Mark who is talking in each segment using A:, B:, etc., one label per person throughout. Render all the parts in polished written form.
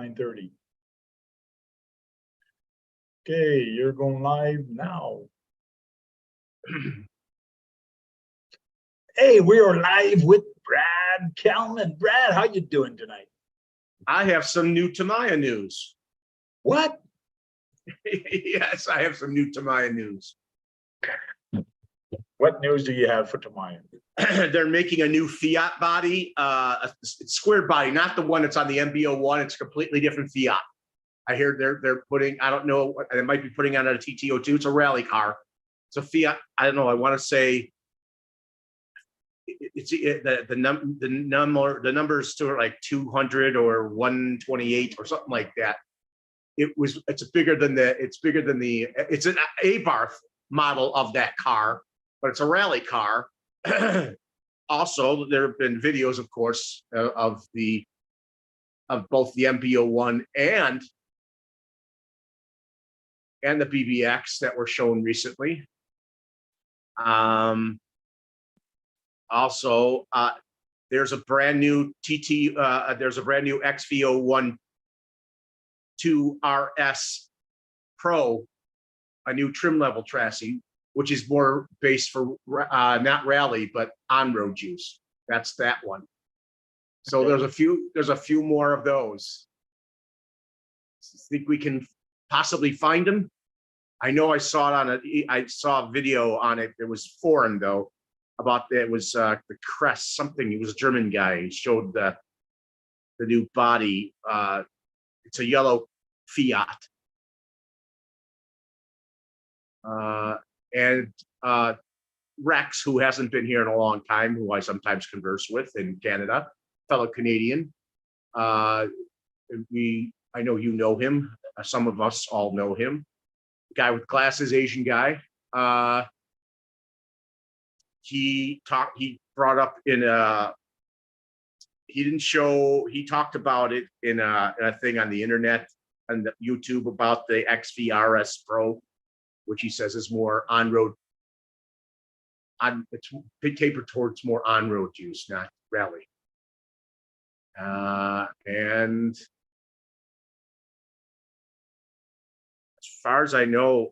A: 9:30. Okay, you're going live now. Hey, we are live with Brad Kalman. Brad, how you doing tonight?
B: I have some new Tamiya news.
A: What?
B: Yes, I have some new Tamiya news.
A: What news do you have for Tamiya?
B: They're making a new Fiat body, a square body, not the one that's on the MB-01. It's a completely different Fiat. I hear they're putting, I don't know, they might be putting on a TT02. It's a rally car. It's a Fiat. I don't know. I want to say it's the numbers to like 200 or 128 or something like that. It's bigger than it's an A-bar model of that car, but it's a rally car. Also, there have been videos, of course, of both the MB-01 and the BBX that were shown recently. Also, there's a brand new there's a brand new XV01 2 RS Pro, a new trim level chassis, which is more based for not rally but on-road use. That's that one. So there's a few more of those. Think we can possibly find them? I know I saw it I saw a video on it. It was foreign though. It was the crest something. He was a German guy. He showed the new body. It's a yellow Fiat. And Rex, who hasn't been here in a long time, who I sometimes converse with in Canada, fellow Canadian. I know you know him. Some of us all know him. Guy with glasses, Asian guy. He brought up in he talked about it in a thing on the internet and YouTube about the XVRS Pro, which he says is more on-road. It's tapered towards more on-road use, not rally. And as far as I know,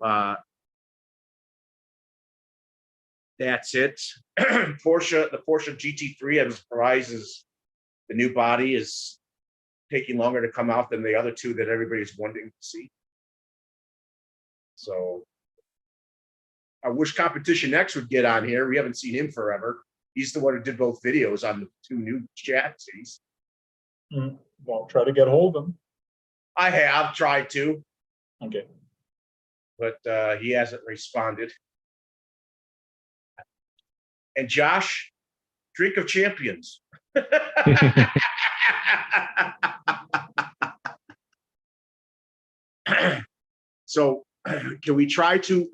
B: that's it. The Porsche GT3, I'm surprised the new body is taking longer to come out than the other two that everybody's wanting to see. So I wish Competition X would get on here. We haven't seen him forever. He's the one who did both videos on the two new chassis.
A: Well, try to get hold of him.
B: I have tried to.
A: Okay.
B: But he hasn't responded. And Josh, drink of champions. So can we try to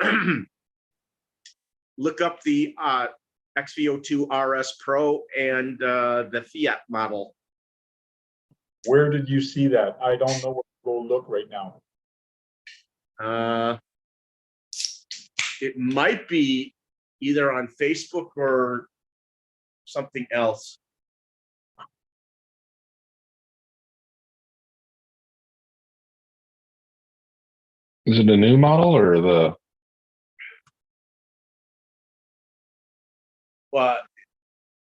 B: look up the XV02 RS Pro and the Fiat model?
A: Where did you see that? I don't know where to go look right now.
B: It might be either on Facebook or something else.
C: Is it a new model or the?
B: Well,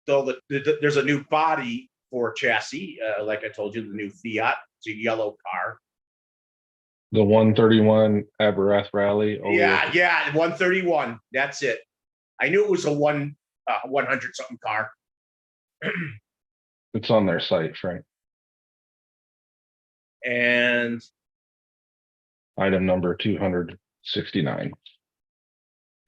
B: though there's a new body for chassis, like I told you, the new Fiat. It's a yellow car.
C: The 131 Aberrath Rally.
B: Yeah, 131. That's it. I knew it was a 100 something car.
C: It's on their site, right?
B: And
C: item number 269.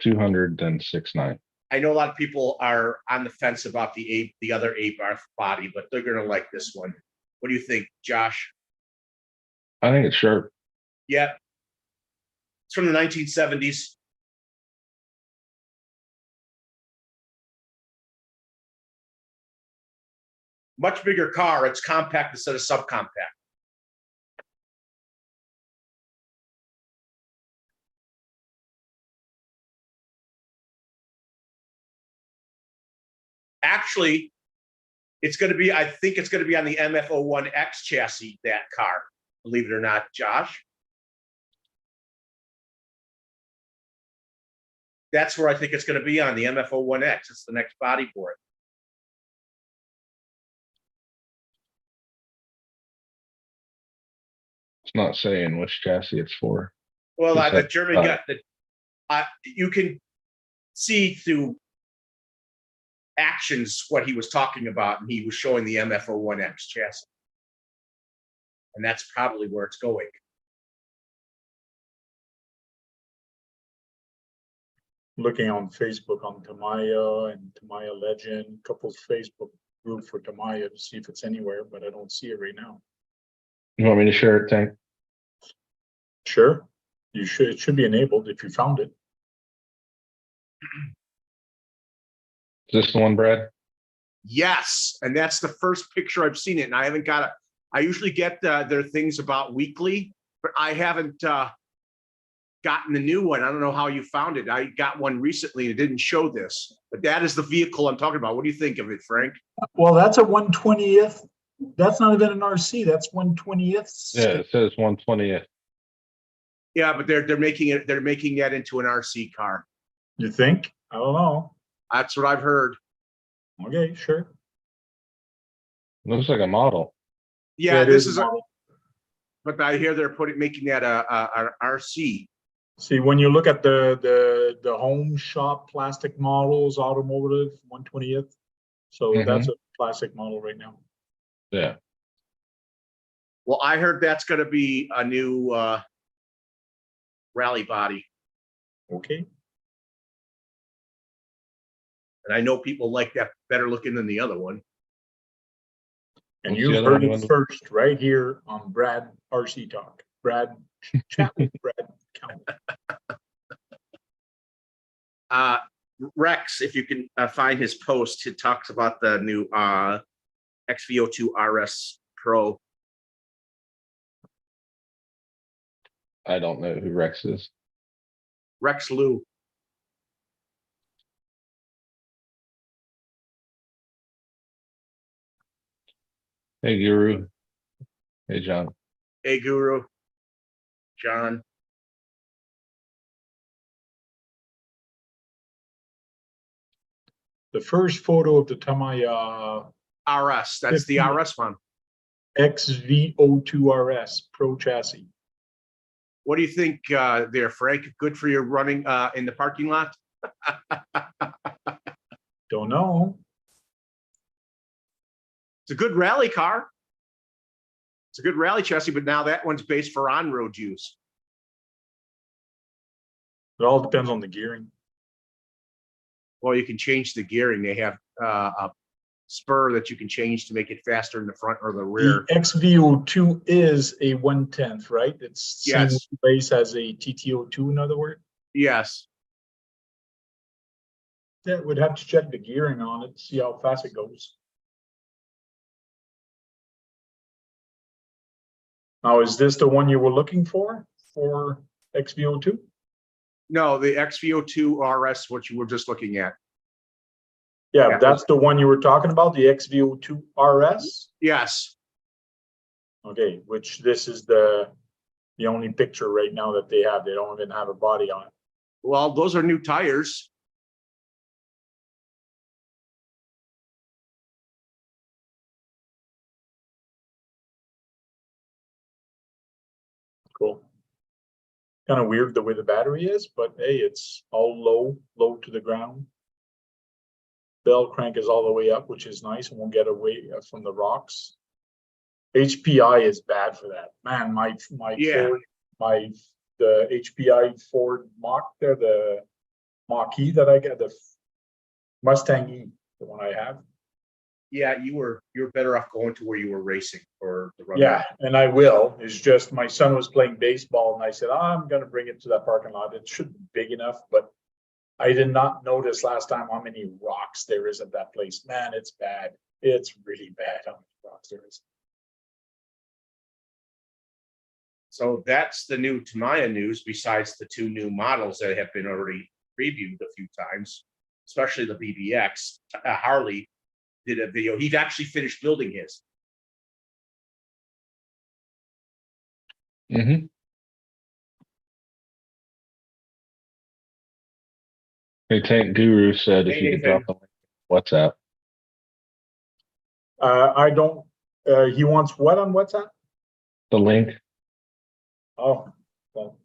C: 269.
B: I know a lot of people are on the fence about the other A-bar body, but they're gonna like this one. What do you think, Josh?
C: I think it's sharp.
B: Yeah. It's from the 1970s. Much bigger car. It's compact instead of subcompact. Actually, it's going to be, I think it's going to be on the MF-01X chassis, that car. believe it or not, Josh. That's where I think it's going to be on the MF-01X. It's the next body for it.
C: It's not saying which chassis it's for.
B: Well,
C: He
B: the
C: said,
B: German got the. You can see through actions what he was talking about, and he was showing the MF-01X chassis, and that's probably where it's going.
A: Looking on Facebook on Tamiya and Tamiya Legend, couple's Facebook group for Tamiya to see if it's anywhere, but I don't see it right now.
C: You want me to share it, Tank?
A: Sure, you should. It should be enabled if you found it.
C: Is this the one, Brad?
B: Yes, and that's the first picture I've seen it, and I haven't got it. I usually get their things about weekly, but I haven't gotten the new one. I don't know how you found it. I got one recently and it didn't show this, but that is the vehicle I'm talking about. What do you think of it, Frank?
A: Well, that's a 1/20th. That's not even an RC. That's 1/20th.
C: Yeah, it says 120th.
B: Yeah, but they're making that into an RC car.
A: You think? I don't know.
B: That's what I've heard.
A: Okay, sure.
C: Looks like a model.
B: Yeah,
A: it
B: this is.
A: model.
B: But I hear they're making that a RC.
A: See, when you look at the home shop plastic models, automotive 1/20th. So that's a plastic model right now.
C: Yeah.
B: Well, I heard that's going to be a new rally body,
A: Okay.
B: and I know people like that better looking than the other one.
A: And
C: What's the
A: you
C: other
A: heard
C: one you
A: it
C: wanted?
A: first right here on Brad RC Talk. Brad chat with Brad Kalman.
B: Rex, if you can find his post, it talks about the new XV02 RS Pro.
C: I don't know who Rex is.
B: Rex Lou.
C: Hey, Guru. Hey, John.
B: Hey, Guru. John.
A: The first photo of the Tamiya
B: RS. That's the RS one.
A: XV02 RS Pro chassis.
B: What do you think there, Frank? Good for your running in the parking lot?
A: Don't know.
B: It's a good rally car. It's a good rally chassis, but now that one's based for on-road use.
A: It all depends on the gearing.
B: Well, you can change the gearing. They have a spur that you can change to make it faster in the front or the rear.
A: The XV02 is a 1/10, right? It's same
B: Yes.
A: base as a TT02, in other words.
B: Yes.
A: Yeah, we'd have to check the gearing on it, see how fast it goes. Now, is this the one you were looking for XV02?
B: No, the XV02 RS, what you were just looking at.
A: Yeah, that's the one you were talking about, the XV02 RS?
B: Yes.
A: Okay, which this is the only picture right now that they have. They don't even have a body on it.
B: Well, those are new tires.
A: Cool. Kind of weird the way the battery is, but hey, it's all low to the ground. Bell crank is all the way up, which is nice and won't get away from the rocks. HPI is bad for that. Man,
B: Yeah.
A: the HPI Ford Mach there, the Mach-E that I get, the Mustang E, the one I have.
B: Yeah, you're better off going to where you were racing or the run.
A: Yeah, and I will. It's just my son was playing baseball and I said, I'm gonna bring it to that parking lot. It should be big enough, but I did not notice last time how many rocks there is at that place. Man, it's bad. It's really bad how many rocks there is.
B: So that's the new Tamiya news, besides the two new models that have been already previewed a few times, especially the BBX. Harley did a video. He'd actually finished building his.
C: Mm-hmm. Hey, Tank Guru said if
B: Hey,
C: you could
B: Nathan.
C: drop the link in WhatsApp,
A: I don't, he wants what on WhatsApp?
C: the link.
A: Oh, well,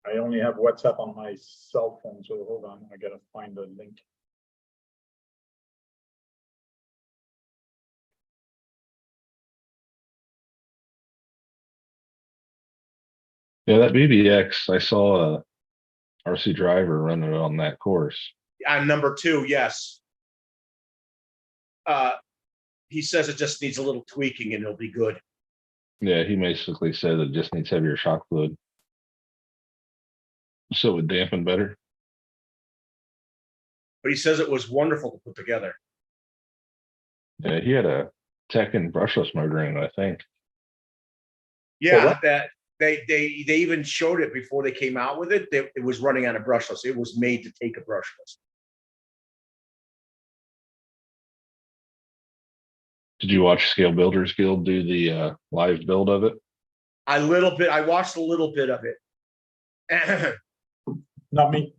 A: I only have WhatsApp on my cell phone, so hold on, I gotta find the link.
C: Yeah, that BBX, I saw a RC driver running it on that course.
B: On number 2, yes. He says it just needs a little tweaking and it'll be good.
C: Yeah, he basically said it just needs heavier shock fluid. So it would dampen better.
B: But he says it was wonderful to put together.
C: Yeah, he had a tech and brushless motor in it, I think.
B: Yeah,
A: what?
B: that they even showed it before they came out with it. It was running on a brushless. It was made to take a brushless.
C: Did you watch Scale Builders Guild do the live build of it?
B: I watched a little bit of it.
A: Not me.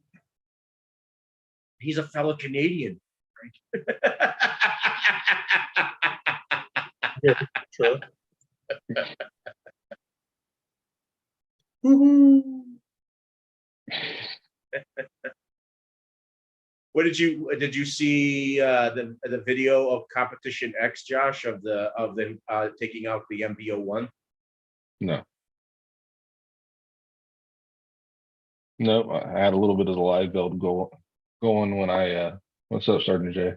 B: He's a fellow Canadian. Right?
A: Yeah, sure. Woohoo.
B: What did you see the video of Competition X, Josh, of them taking out the MB-01?
C: No. No, I had a little bit of the live build going when I what's up, Sergeant J?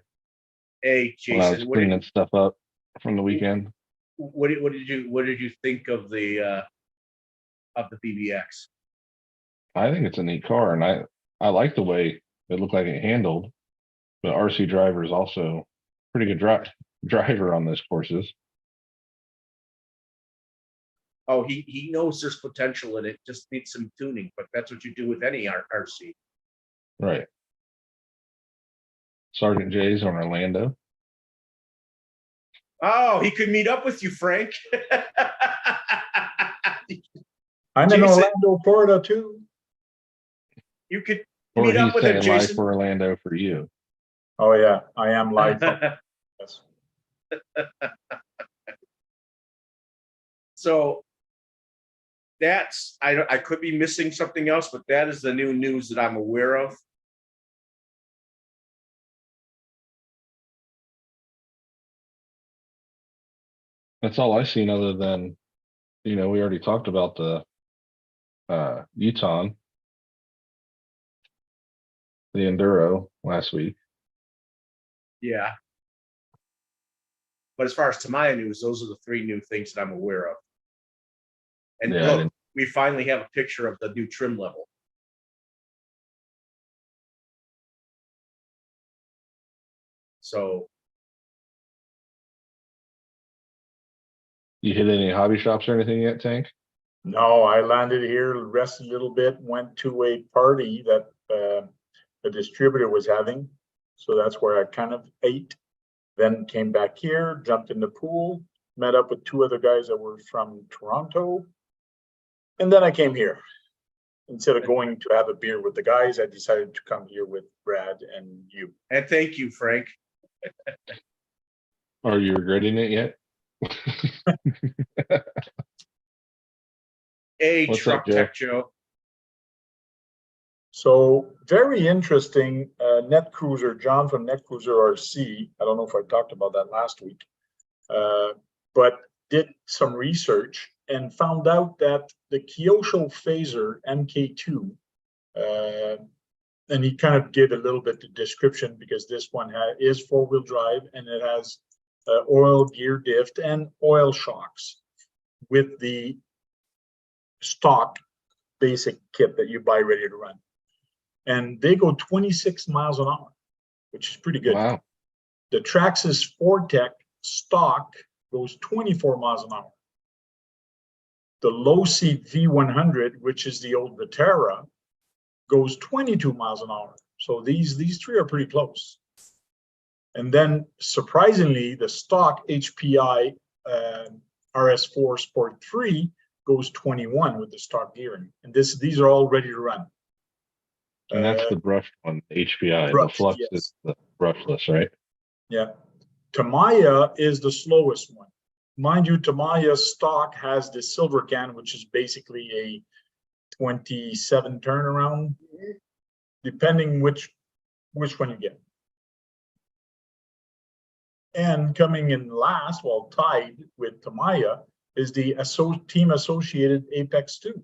B: Hey,
C: When I was
B: Jason,
C: cleaning stuff up from the weekend.
B: what did you think of the BBX?
C: I think it's a neat car, and I like the way it looked like it handled. But RC driver is also pretty good driver on those courses.
B: Oh, he knows there's potential in it, just needs some tuning, but that's what you do with any RC.
C: Right. Sergeant J's on Orlando.
B: Oh, he could meet up with you, Frank.
A: I'm in
B: Jason.
A: Orlando, Florida too.
B: You could
C: Or
B: meet up
C: he's
B: with him,
C: saying live
B: Jason.
C: for Orlando for you.
A: Oh yeah, I am live. Yes.
B: So that's I could be missing something else, but that is the new news that I'm aware of.
C: That's all I've seen other than, we already talked about the Utah, the Enduro last week.
B: Yeah. But as far as Tamiya news, those are the 3 new things that I'm aware of. And
C: Yeah,
B: look, we finally have a picture of the new trim level. So
C: You hit any hobby shops or anything yet, Tank?
A: No, I landed here, rested a little bit, went to a party that the distributor was having. So that's where I kind of ate. Then came back here, jumped in the pool, met up with 2 other guys that were from Toronto. And then I came here. Instead of going to have a beer with the guys, I decided to come here with Brad and you.
B: and thank you, Frank.
C: Are you regretting it yet?
B: Hey,
C: What's
B: Truck
C: up, Joe?
B: Tech Joe.
A: So very interesting. Net Cruiser, John from Net Cruiser RC. I don't know if I talked about that last week, but did some research and found out that the Kyosho Phaser MK2, and he kind of gave a little bit of description because this one is 4-wheel drive and it has oil gear diff and oil shocks with the stock basic kit that you buy ready to run. And they go 26 miles an hour, which is pretty good.
C: Wow.
A: The Traxxas Fortec stock goes 24 miles an hour. The low seat V100, which is the old Vitara, goes 22 miles an hour. So these 3 are pretty close. And then surprisingly, the stock HPI RS4 Sport 3 goes 21 with the stock gearing, and these are all ready to run.
C: And that's the brushed one, the HPI. The
A: brushed,
C: Flux
A: yes.
C: is the brushless, right?
A: Yeah. Tamiya is the slowest one. Mind you, Tamiya stock has the silver can, which is basically a 27 turnaround, depending which one you get. And coming in last, well, tied with Tamiya, is the team associated Apex 2,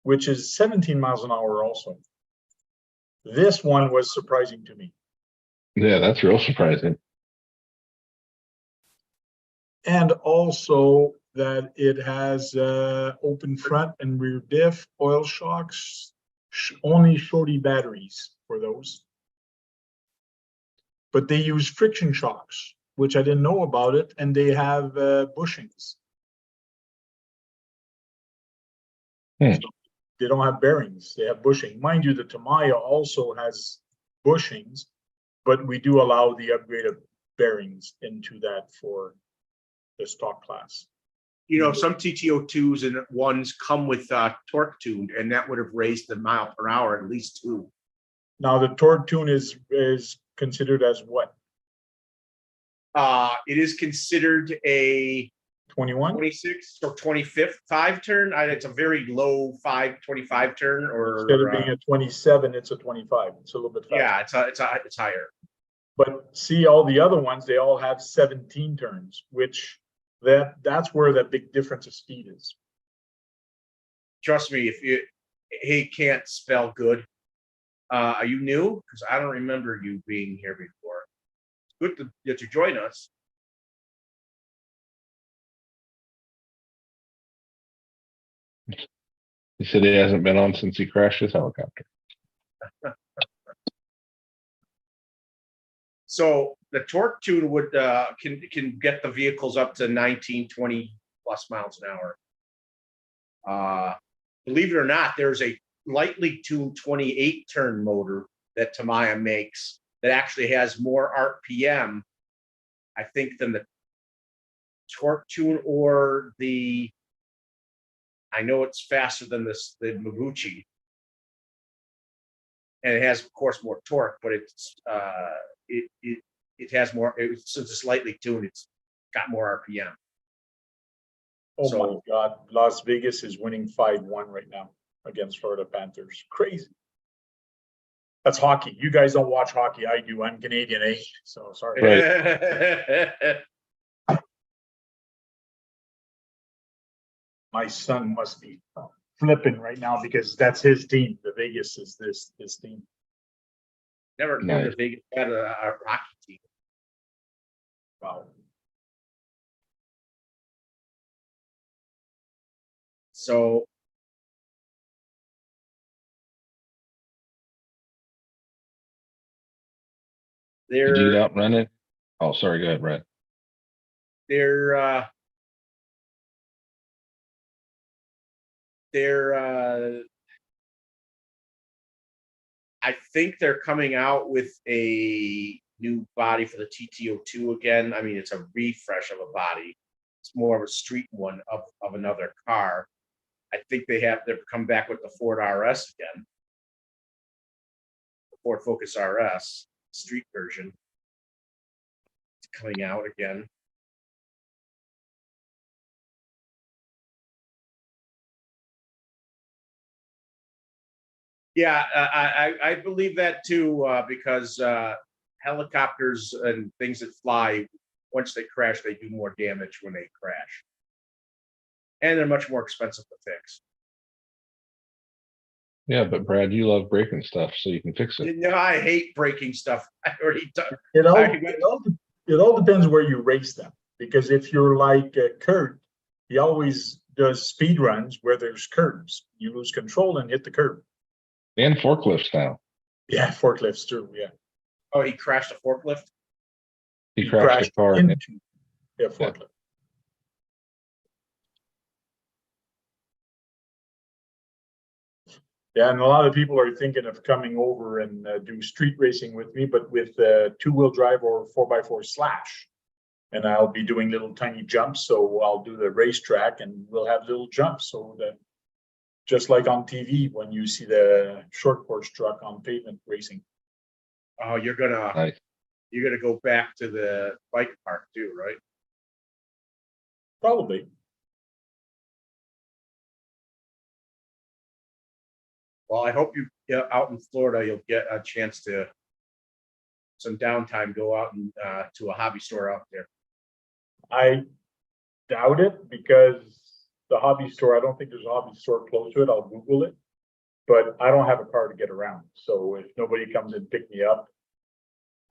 A: which is 17 miles an hour also. This one was surprising to me.
C: Yeah, that's real surprising.
A: And also that it has open front and rear diff, oil shocks, only shorty batteries for those. But they use friction shocks, which I didn't know about it, and they have bushings.
C: Hmm.
A: So they don't have bearings, they have bushing. Mind you, the Tamiya also has bushings, but we do allow the upgraded bearings into that for the stock class.
B: You know, some TTO2s and ones come with torque tuned, and that would have raised the mile per hour at least 2.
A: Now the torque tune is considered as what?
B: It is considered a
A: 21?
B: 26 or 25 turn. It's a very low 25 turn, or
A: Instead of being a 27, it's a 25. It's a little bit faster.
B: yeah, it's higher.
A: But see, all the other ones, they all have 17 turns, which that's where that big difference of speed is.
B: Trust me, if he can't spell good. Are you new? Because I don't remember you being here before. It's good that you join us.
C: He said he hasn't been on since he crashed his helicopter.
B: So the torque tune would can get the vehicles up to 19, 20 plus miles an hour. Believe it or not, there's a lightly tuned 28 turn motor that Tamiya makes that actually has more RPM, I think, than the torque tune or the. I know it's faster than the Maguchi, and it has, of course, more torque, but it's it has more. Since it's lightly tuned, it's got more RPM.
A: Oh
B: So-
A: my God, Las Vegas is winning 5-1 right now against Florida Panthers. Crazy. That's hockey. You guys don't watch hockey. I do. I'm Canadian, eh? So sorry.
C: Right.
A: My son must be flipping right now because that's his team. The Vegas is this team.
B: Never
C: Nice.
B: Vegas had a hockey team.
A: Wow.
B: So
C: Did you get
B: they're
C: out and run it? Oh, sorry. Go ahead, Brad.
B: they're I think they're coming out with a new body for the TTO2 again. I mean, it's a refresh of a body. It's more of a street one of another car. I think they've come back with the Ford RS again. The Ford Focus RS street version. It's coming out again. Yeah, I believe that too, because helicopters and things that fly, once they crash, they do more damage when they crash. And they're much more expensive to fix.
C: Yeah, but Brad, you love breaking stuff, so you can fix it.
B: You know, I hate breaking stuff. I already done.
A: It all depends where you race them. Because if you're like Kurt, he always does speed runs where there's curves. You lose control and hit the curb.
C: And forklifts now.
A: Yeah, forklifts too. Yeah.
B: Oh, he crashed a forklift?
C: He crashed a car.
A: into forklift. Yeah, and a lot of people are thinking of coming over and do street racing with me, but with two-wheel drive or 4x4 slash. And I'll be doing little tiny jumps, so I'll do the racetrack and we'll have little jumps, so that just like on TV, when you see the short course truck on pavement racing.
B: Oh, you're gonna
C: Nice.
B: go back to the bike park too, right?
A: Probably.
B: Well, I hope you out in Florida, you'll get a chance to some downtime, go out and to a hobby store out there.
A: I doubt it, because the hobby store, I don't think there's a hobby store close to it. I'll Google it. But I don't have a car to get around. So if nobody comes and pick me up,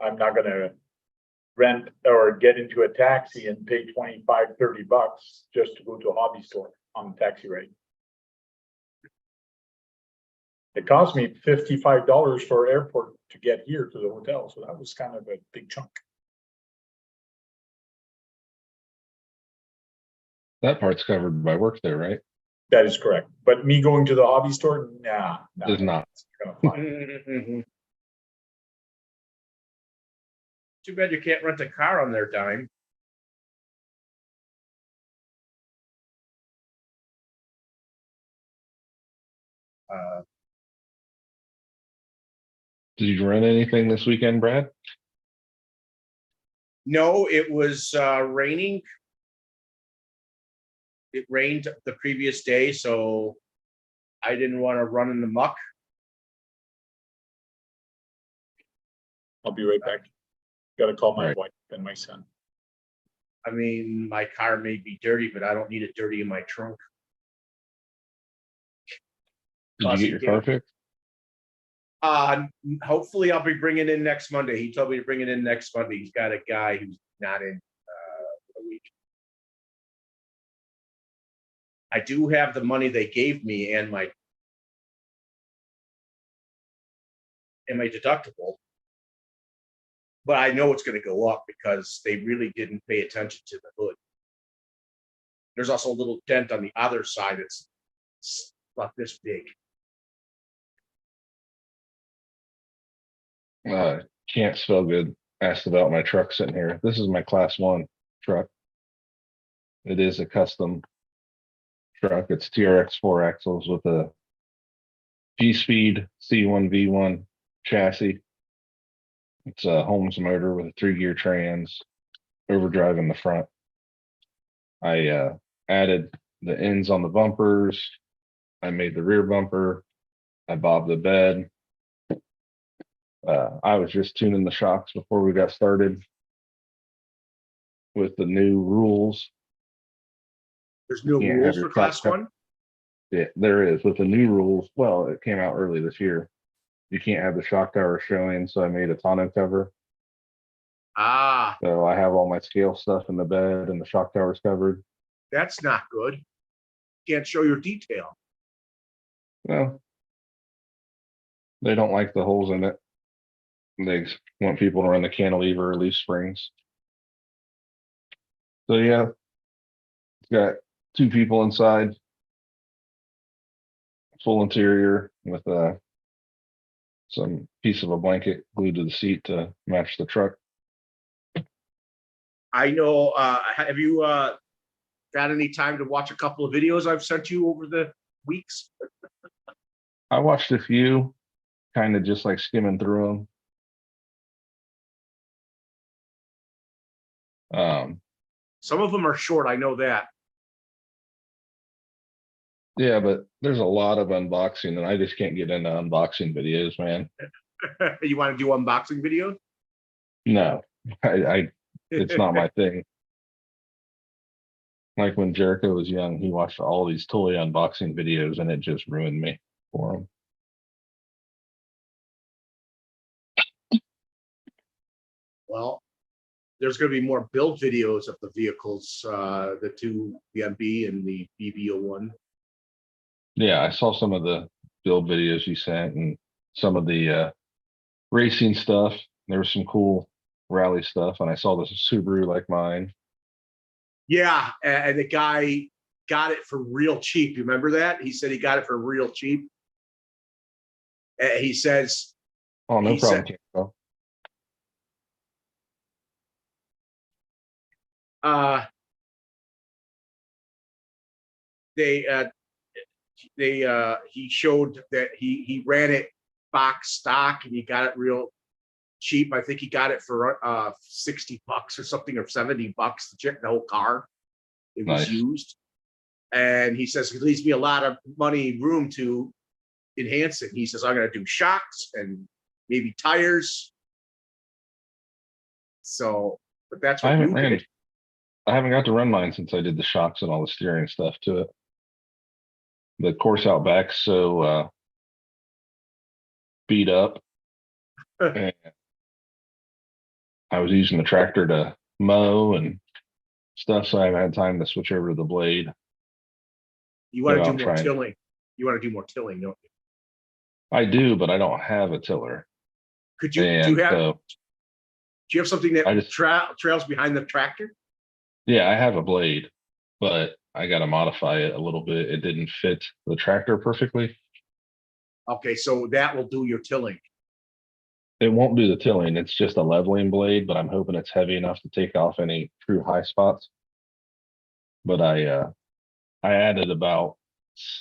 A: I'm not gonna rent or get into a taxi and pay 25, 30 bucks just to go to a hobby store on a taxi ride. It cost me $55 for airport to get here to the hotel, so that was kind of a big chunk.
C: That part's covered by work there, right?
A: That is correct. But me going to the hobby store, nah.
C: Is not.
A: It's gonna fly.
B: Too bad you can't rent a car on their dime.
C: Did you rent anything this weekend, Brad?
B: No, it was raining. It rained the previous day, so I didn't want to run in the muck.
A: I'll be right back. Gotta call my
C: Right.
A: wife and my son.
B: I mean, my car may be dirty, but I don't need it dirty in my trunk.
C: Did you get your car fixed?
B: Hopefully I'll be bringing in next Monday. He told me to bring it in next Monday. He's got a guy who's not in for a week. I do have the money they gave me and my deductible, but I know it's going to go up because they really didn't pay attention to the hood. There's also a little dent on the other side. It's about this big.
C: Can't spell good. Asked about my truck sitting here. This is my class 1 truck. It is a custom truck. It's TRX 4 axles with a G-Speed C1V1 chassis. It's a Holmes motor with a 3-gear trans, overdrive in the front. I added the ends on the bumpers. I made the rear bumper. I bobbed the bed. I was just tuning the shocks before we got started with the new rules.
B: There's no
C: Can't have
B: rules
C: your
B: for class
C: shock
B: 1.
C: Yeah, there is with the new rules. Well, it came out early this year. You can't have the shock tower showing, so I made a tonneau cover.
B: Ah,
C: So I have all my scale stuff in the bed and the shock tower's covered.
B: that's not good. Can't show your detail.
C: Well, they don't like the holes in it. They want people to run the cantilever or leaf springs. So yeah, it's got 2 people inside, full interior with some piece of a blanket glued to the seat to match the truck.
B: I know. Have you got any time to watch a couple of videos I've sent you over the weeks?
C: I watched a few, kind of just like skimming through them.
B: Some of them are short. I know that.
C: Yeah, but there's a lot of unboxing, and I just can't get into unboxing videos, man.
B: You want to do unboxing videos?
C: No, it's not my thing. Like when Jericho was young, he watched all these toy unboxing videos, and it just ruined me for him.
B: Well, there's going to be more build videos of the vehicles, the 2 BMB and the BB01.
C: Yeah, I saw some of the build videos you sent and some of the racing stuff. There was some cool rally stuff, and I saw this Subaru like mine.
B: Yeah, and the guy got it for real cheap. You remember that? He said he got it for real cheap. He says,
C: Oh, no
B: He
C: problem,
B: said-
C: Campo.
B: they he showed that he ran it box stock and he got it real cheap. I think he got it for $60 or something, or $70 to check the whole car. It was
C: Nice.
B: used. And he says it leaves me a lot of money room to enhance it. He says I'm gonna do shocks and maybe tires. So, but that's
C: I
B: what you
C: haven't ran.
B: did.
C: I haven't got to run mine since I did the shocks and all the steering stuff to it. The course out back so beat up. And I was using the tractor to mow and stuff, so I haven't had time to switch over to the blade.
B: You want
C: So
B: to
C: I'll
B: do more
C: try.
B: tilling. You want to do more tilling, don't you?
C: I do, but I don't have a tiller.
B: Could you
C: And
B: do
C: so,
B: you have something that
C: I just-
B: trails behind the tractor?
C: yeah, I have a blade, but I got to modify it a little bit. It didn't fit the tractor perfectly.
B: Okay, so that will do your tilling.
C: It won't do the tilling. It's just a leveling blade, but I'm hoping it's heavy enough to take off any true high spots. But I added about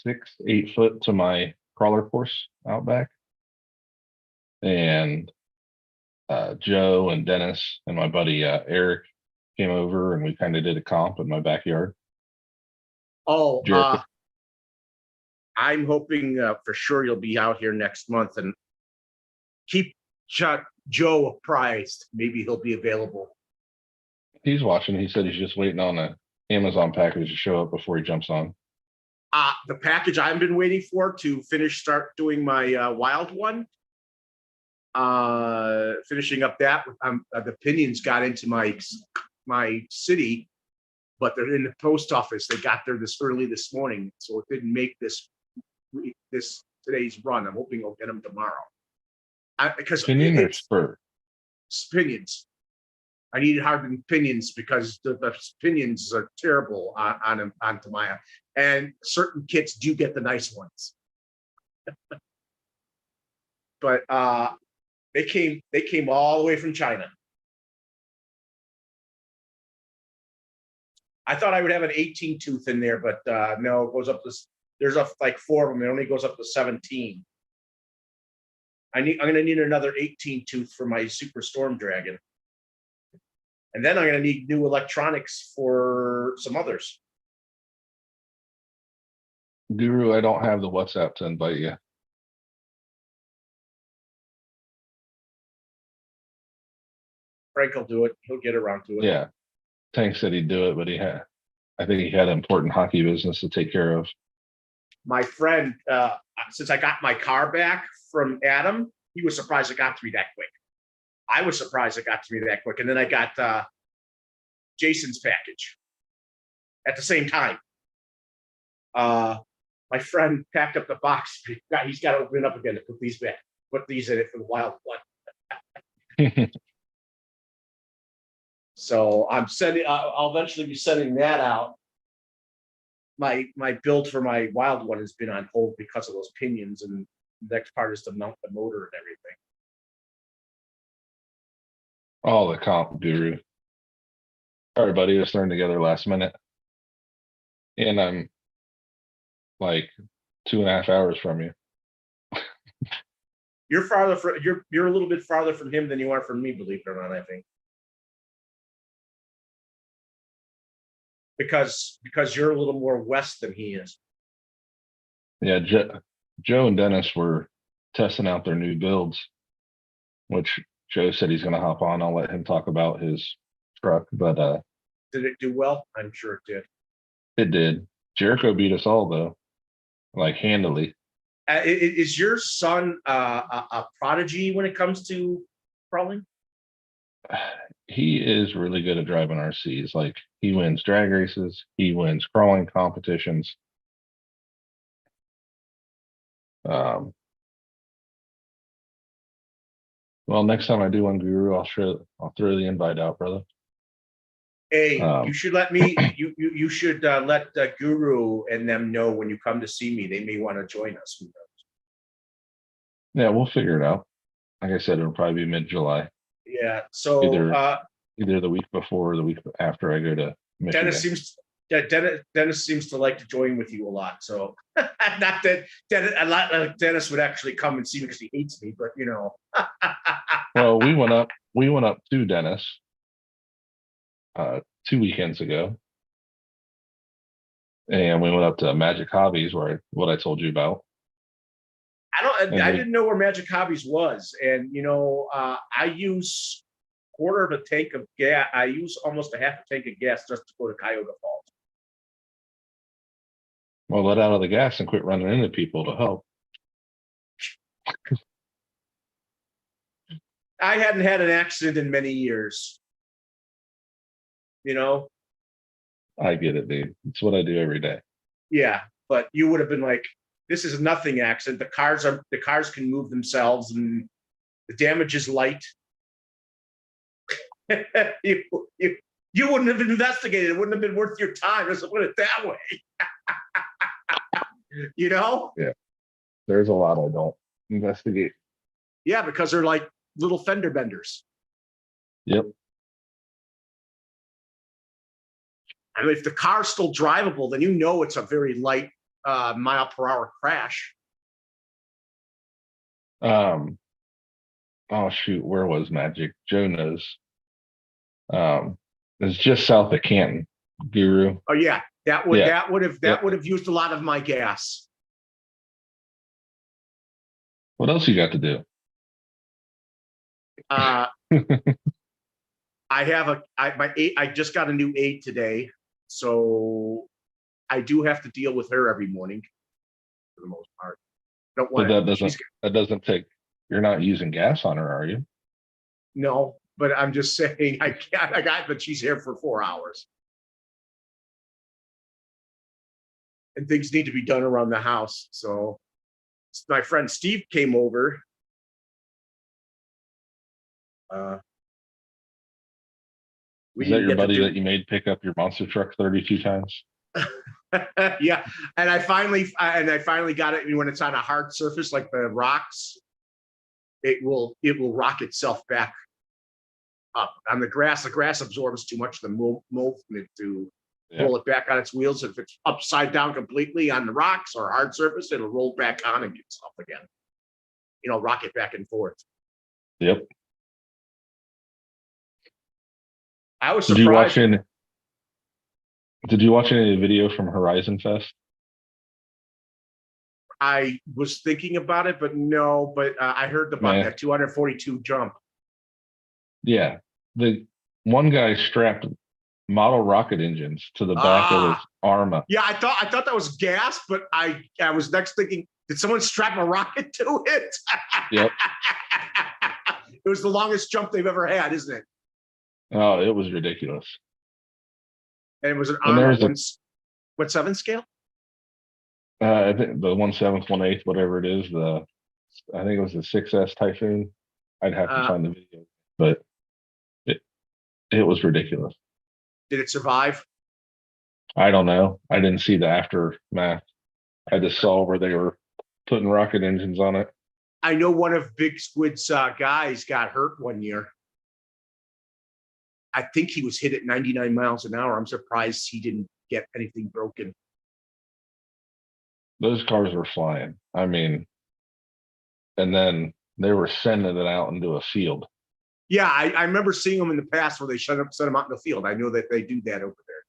C: 6-8 foot to my crawler course out back. And Joe and Dennis and my buddy Eric came over and we kind of did a comp in my backyard.
B: Oh,
C: Jericho.
B: I'm hoping for sure you'll be out here next month, and keep Joe apprised. Maybe he'll be available.
C: He's watching. He said he's just waiting on a Amazon package to show up before he jumps on.
B: The package I've been waiting for to start doing my wild one. Finishing up that, the pinions got into my city, but they're in the post office. They got there early this morning, so it didn't make today's run. I'm hoping I'll get them tomorrow. Because
C: Pinion or spur?
B: Pinions. I needed hardened pinions because the pinions are terrible on Tamiya, and certain kits do get the nice ones. But they came all the way from China. I thought I would have an 18 tooth in there, but no, it goes up to, there's like 4 of them. It only goes up to 17. I'm gonna need another 18 tooth for my Super Storm Dragon. And then I'm gonna need new electronics for some others.
C: Guru, I don't have the WhatsApp to invite you.
B: Frank will do it. He'll get around to it.
C: Yeah. Tank said he'd do it, but I think he had important hockey business to take care of.
B: My friend, since I got my car back from Adam, he was surprised it got to me that quick. I was surprised it got to me that quick. And then I got Jason's package at the same time. My friend packed up the box. He's got to open it up again to put these back, put these in it for the wild one. So I'm sending, I'll eventually be sending that out. My build for my wild one has been on hold because of those pinions, and the next part is to mount the motor and everything.
C: Oh, the comp Guru. All right, buddy, let's learn together last minute. And I'm like 2.5 hours from you.
B: You're farther from you're a little bit farther from him than you are from me, believe it or not, I think. Because you're a little more west than he is.
C: Yeah, Joe and Dennis were testing out their new builds, which Joe said he's going to hop on. I'll let him talk about his truck, but
B: Did it do well? I'm sure it did.
C: it did. Jericho beat us all though, like handily.
B: Is your son a prodigy when it comes to crawling?
C: He is really good at driving RCs. Like he wins drag races, he wins crawling competitions. Well, next time I do one, Guru, I'll throw the invite out, brother.
B: Hey, you should let me. You should let Guru and them know when you come to see me. They may want to join us. Who knows?
C: Yeah, we'll figure it out. Like I said, it'll probably be mid-July.
B: Yeah. So
C: Either either the week before or the week after I go to Michigan.
B: Dennis seems to like to join with you a lot. So not that Dennis would actually come and see me because he hates me, but you know.
C: Well, we went up to Dennis 2 weekends ago. And we went up to Magic Hobbies, what I told you about.
B: I didn't know where Magic Hobbies was, and you know, I use quarter of a tank of gas. I use almost a half a tank of gas just to go to Cuyahoga Falls.
C: Well, let out of the gas and quit running into people to help.
B: I hadn't had an accident in many years. You know?
C: I get it, dude. It's what I do every day.
B: Yeah, but you would have been like, this is a nothing accident. The cars can move themselves and the damage is light. you wouldn't have investigated. It wouldn't have been worth your time. Let's put it that way. You know?
C: Yeah. There's a lot I don't investigate.
B: Yeah, because they're like little fender benders.
C: Yep.
B: I mean, if the car's still drivable, then you know it's a very light mile per hour crash.
C: Oh shoot, where was Magic? Joe knows. It's just south of Canton, Guru.
B: Oh yeah, that would have used a lot of my gas.
C: What else you got to do?
B: I just got a new 8 today, so I do have to deal with her every morning for the most part. Don't want
C: that doesn't take. You're not using gas on her, are you?
B: No, but I'm just saying but she's here for 4 hours. And things need to be done around the house. So my friend Steve came over.
C: Is that your buddy that you made pick up your monster truck 32 times?
B: Yeah, and I finally got it. When it's on a hard surface like the rocks, it will rock itself back up. On the grass absorbs too much of the movement to roll it back on its wheels. If it's upside down completely on the rocks or hard surface, it'll roll back on itself again. You know, rock it back and forth.
C: Yep.
B: I was surprised.
C: Did you watch any of the video from Horizon Fest?
B: I was thinking about it, but no. But I heard about that 242 jump.
C: Yeah, the one guy strapped model rocket engines to the back of his arm.
B: Yeah, I thought that was gas, but I was next thinking, did someone strap a rocket to it?
C: Yep.
B: It was the longest jump they've ever had, isn't it?
C: Oh, it was ridiculous.
B: And it was an armor. What 7 scale?
C: I think the 1/7, 1/8, whatever it is. I think it was the 6S Typhoon. I'd have to find the video, but it was ridiculous.
B: Did it survive?
C: I don't know. I didn't see the aftermath. I just saw where they were putting rocket engines on it.
B: I know one of Big Squid's guys got hurt one year. I think he was hit at 99 miles an hour. I'm surprised he didn't get anything broken.
C: Those cars were flying. I mean, and then they were sending it out into a field.
B: Yeah, I remember seeing them in the past where they sent them out in the field. I know that they do that over there.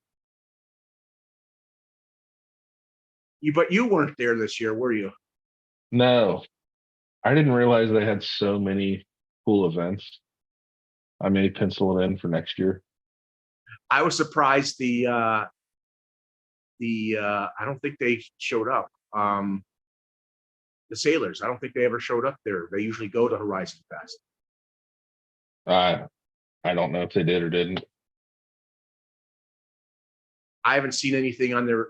B: But you weren't there this year, were you?
C: No, I didn't realize they had so many cool events. I may pencil it in for next year.
B: I was surprised I don't think they showed up. The sailors, I don't think they ever showed up there. They usually go to Horizon Fest.
C: I don't know if they did or didn't.
B: I haven't seen anything on their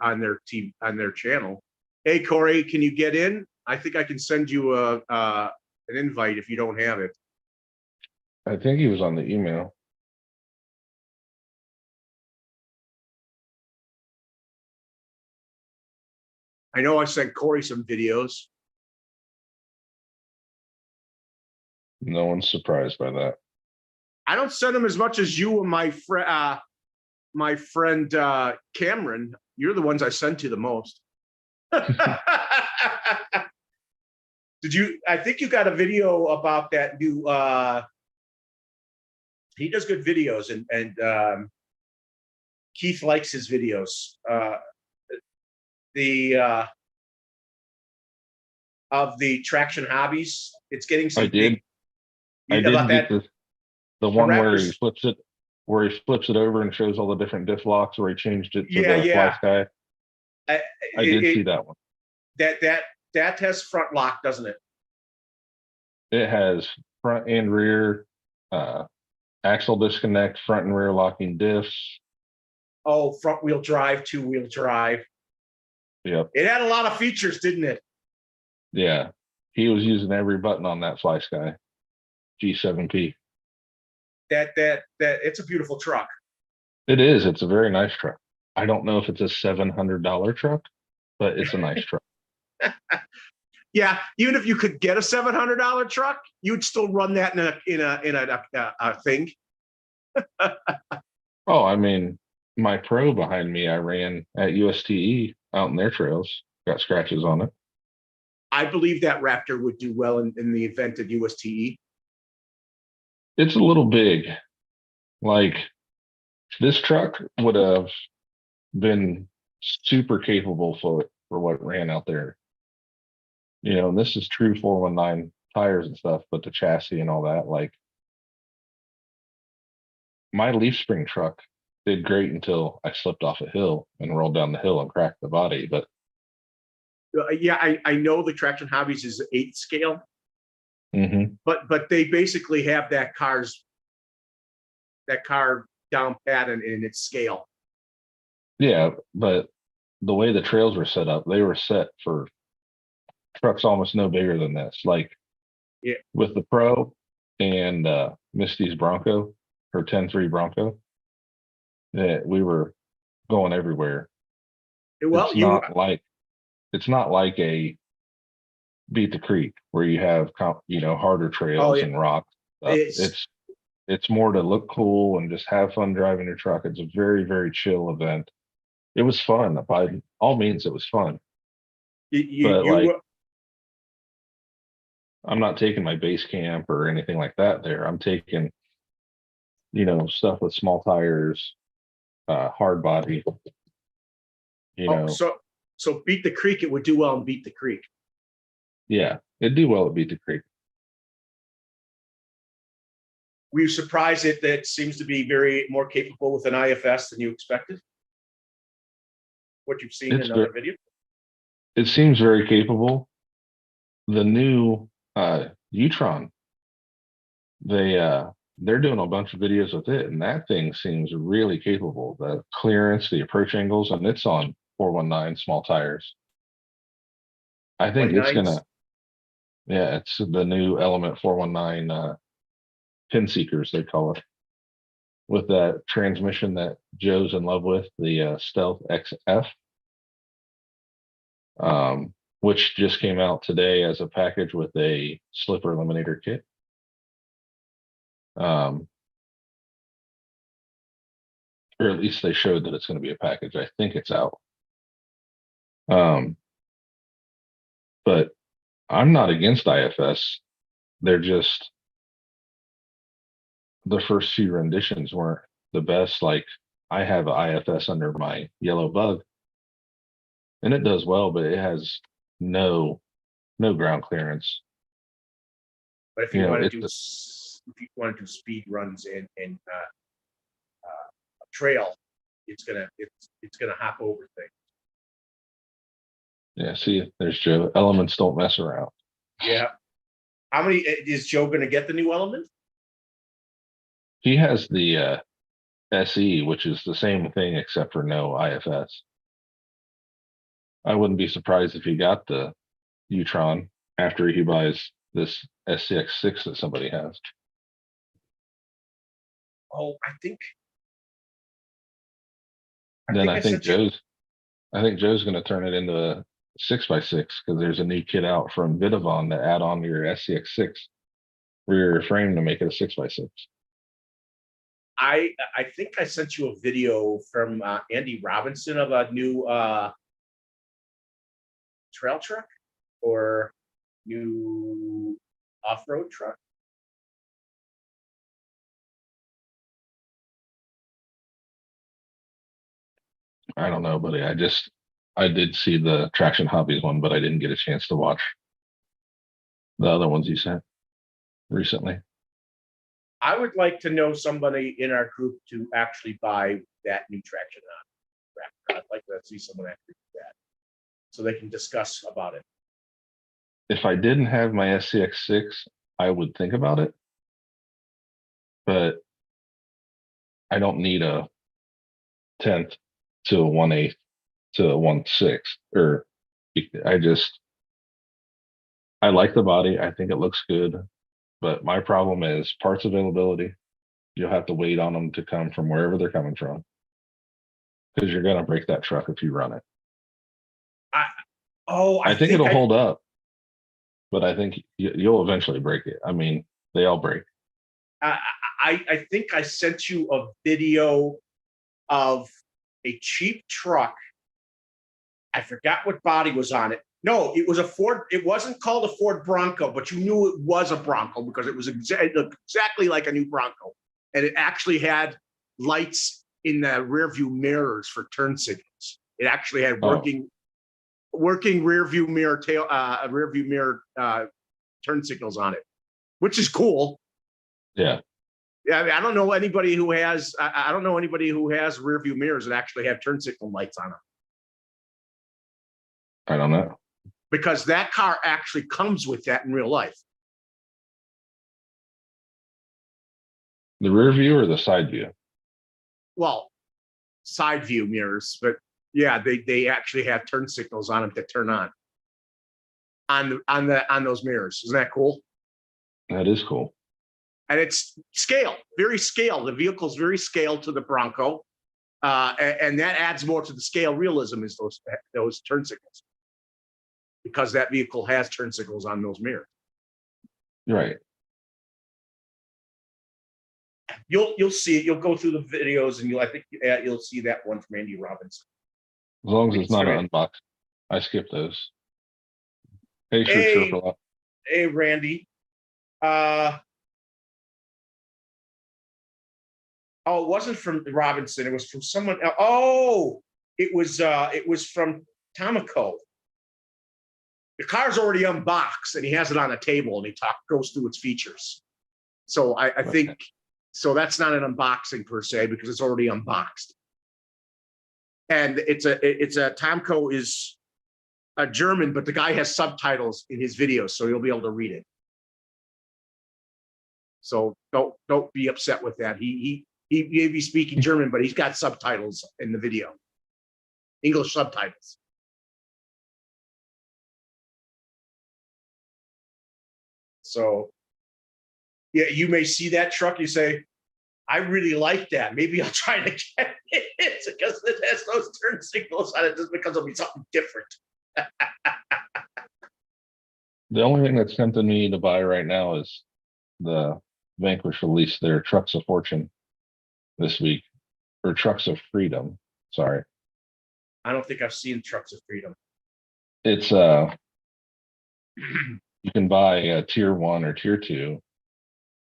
B: channel. Hey Corey, can you get in? I think I can send you an invite if you don't have it.
C: I think he was on the email.
B: I know I sent Corey some videos.
C: No one's surprised by that.
B: I don't send them as much as you and my friend Cameron. You're the ones I send to the most. Did you? I think you got a video about that new. He does good videos, and Keith likes his videos. The of the traction hobbies, it's getting some
C: I did. I
B: about
C: did get
B: that.
C: the one where he
B: Raptors.
C: flips it over and shows all the different diff locks where he changed it to
B: Yeah,
C: the Fly
B: yeah.
C: Sky. I did see that one.
B: That has front lock, doesn't it?
C: It has front and rear, axle disconnect, front and rear locking diffs.
B: Oh, front wheel drive, 2-wheel drive.
C: Yep.
B: It had a lot of features, didn't it?
C: Yeah. He was using every button on that Fly Sky G7P.
B: That it's a beautiful truck.
C: It is. It's a very nice truck. I don't know if it's a $700 truck, but it's a nice truck.
B: Yeah, even if you could get a $700 truck, you'd still run that in a thing.
C: Oh, I mean, my Pro behind me, I ran at USTE out in their trails, got scratches on it.
B: I believe that Raptor would do well in the event at USTE.
C: It's a little big. Like, this truck would have been super capable for what ran out there. You know, and this is true 419 tires and stuff, but the chassis and all that, like, my leaf spring truck did great until I slipped off a hill and rolled down the hill and cracked the body. But
B: Yeah, I know the Traction Hobbies is 8th scale,
C: mhm.
B: but they basically have that car down pat in its scale.
C: Yeah, but the way the trails were set up, they were set for trucks almost no bigger than this. Like,
B: Yeah.
C: with the Pro and Misty's Bronco, her 10.3 Bronco, we were going everywhere.
B: Well,
C: It's not like a Beat the Creek where you have harder trails and rocks. It's more to look cool and just have fun driving your truck. It's a very, very chill event. It was fun. By all means, it was fun. I'm not taking my base camp or anything like that there. I'm taking, stuff with small tires, hard body.
B: So Beat the Creek, it would do well in Beat the Creek.
C: Yeah, it'd do well at Beat the Creek.
B: Were you surprised that it seems to be very more capable with an IFS than you expected? What you've seen in other videos?
C: It seems very capable. The new U-Tron, they're doing a bunch of videos with it, and that thing seems really capable. The clearance, the approach angles, and it's on 419 small tires. I think it's gonna. Yeah, it's the new Element 419 pin seekers, they call it, with that transmission that Joe's in love with, the Stealth XF, which just came out today as a package with a slipper eliminator kit. Or at least they showed that it's going to be a package. I think it's out. But I'm not against IFS. They're just, the first few renditions weren't the best. Like, I have an IFS under my yellow bug, and it does well, but it has no ground clearance.
B: But if you want to do speed runs in a trail, it's gonna hop over things.
C: Yeah, see, there's Joe. Elements don't mess around.
B: Yeah. How many is Joe going to get the new Element?
C: He has the SE, which is the same thing except for no IFS. I wouldn't be surprised if he got the U-Tron after he buys this SCX6 that somebody has.
B: Oh, I think
C: Joe's going to turn it into a 6x6 because there's a new kit out from Vidavon to add on to your SCX6 rear frame to make it a 6x6.
B: I think I sent you a video from Andy Robinson of a new trail truck or new off-road truck.
C: I don't know, buddy. I did see the Traction Hobbies one, but I didn't get a chance to watch the other ones you sent recently.
B: I would like to know somebody in our group to actually buy that new traction tractor. I'd like to see someone actually do that so they can discuss about it.
C: If I didn't have my SCX6, I would think about it, but I don't need a 10th to a 1/8 to a 1/6, or I like the body. I think it looks good, but my problem is parts availability. You'll have to wait on them to come from wherever they're coming from, because you're gonna break that truck if you run it. I think it'll hold up, but I think you'll eventually break it. I mean, they all break.
B: I think I sent you a video of a cheap truck. I forgot what body was on it. No, it was a Ford. It wasn't called a Ford Bronco, but you knew it was a Bronco because it was exactly like a new Bronco. And it actually had lights in the rear view mirrors for turn signals. It actually had working rear view mirror turn signals on it, which is cool.
C: Yeah.
B: Yeah, I mean, I don't know anybody who has. I don't know anybody who has rear view mirrors that actually have turn signal lights on them.
C: I don't know.
B: Because that car actually comes with that in real life.
C: The rear view or the side view?
B: Well, side view mirrors, but yeah, they actually have turn signals on them that turn on those mirrors. Isn't that cool?
C: That is cool.
B: And it's very scale. The vehicle's very scaled to the Bronco, and that adds more to the scale realism is those turn signals, because that vehicle has turn signals on those mirrors.
C: Right.
B: You'll see it. You'll go through the videos, and I think you'll see that one from Andy Robinson.
C: As long as it's not an unbox, I skip those. Hey,
B: hey, Randy. Oh, it wasn't from Robinson. It was from someone else. Oh, it was from Tomico. The car's already unboxed, and he has it on the table, and he goes through its features. So I think so. That's not an unboxing per se because it's already unboxed. And it's a Tomico is a German, but the guy has subtitles in his videos, so you'll be able to read it. So don't be upset with that. He may be speaking German, but he's got subtitles in the video, English subtitles. So, yeah, you may see that truck. You say, I really like that. Maybe I'll try to get it because it has those turn signals on it just because it'll be something different.
C: The only thing that's tempting me to buy right now is the Vanquish released their Trucks of Fortune this week, or Trucks of Freedom. Sorry.
B: I don't think I've seen Trucks of Freedom.
C: It's you can buy a tier 1 or tier 2,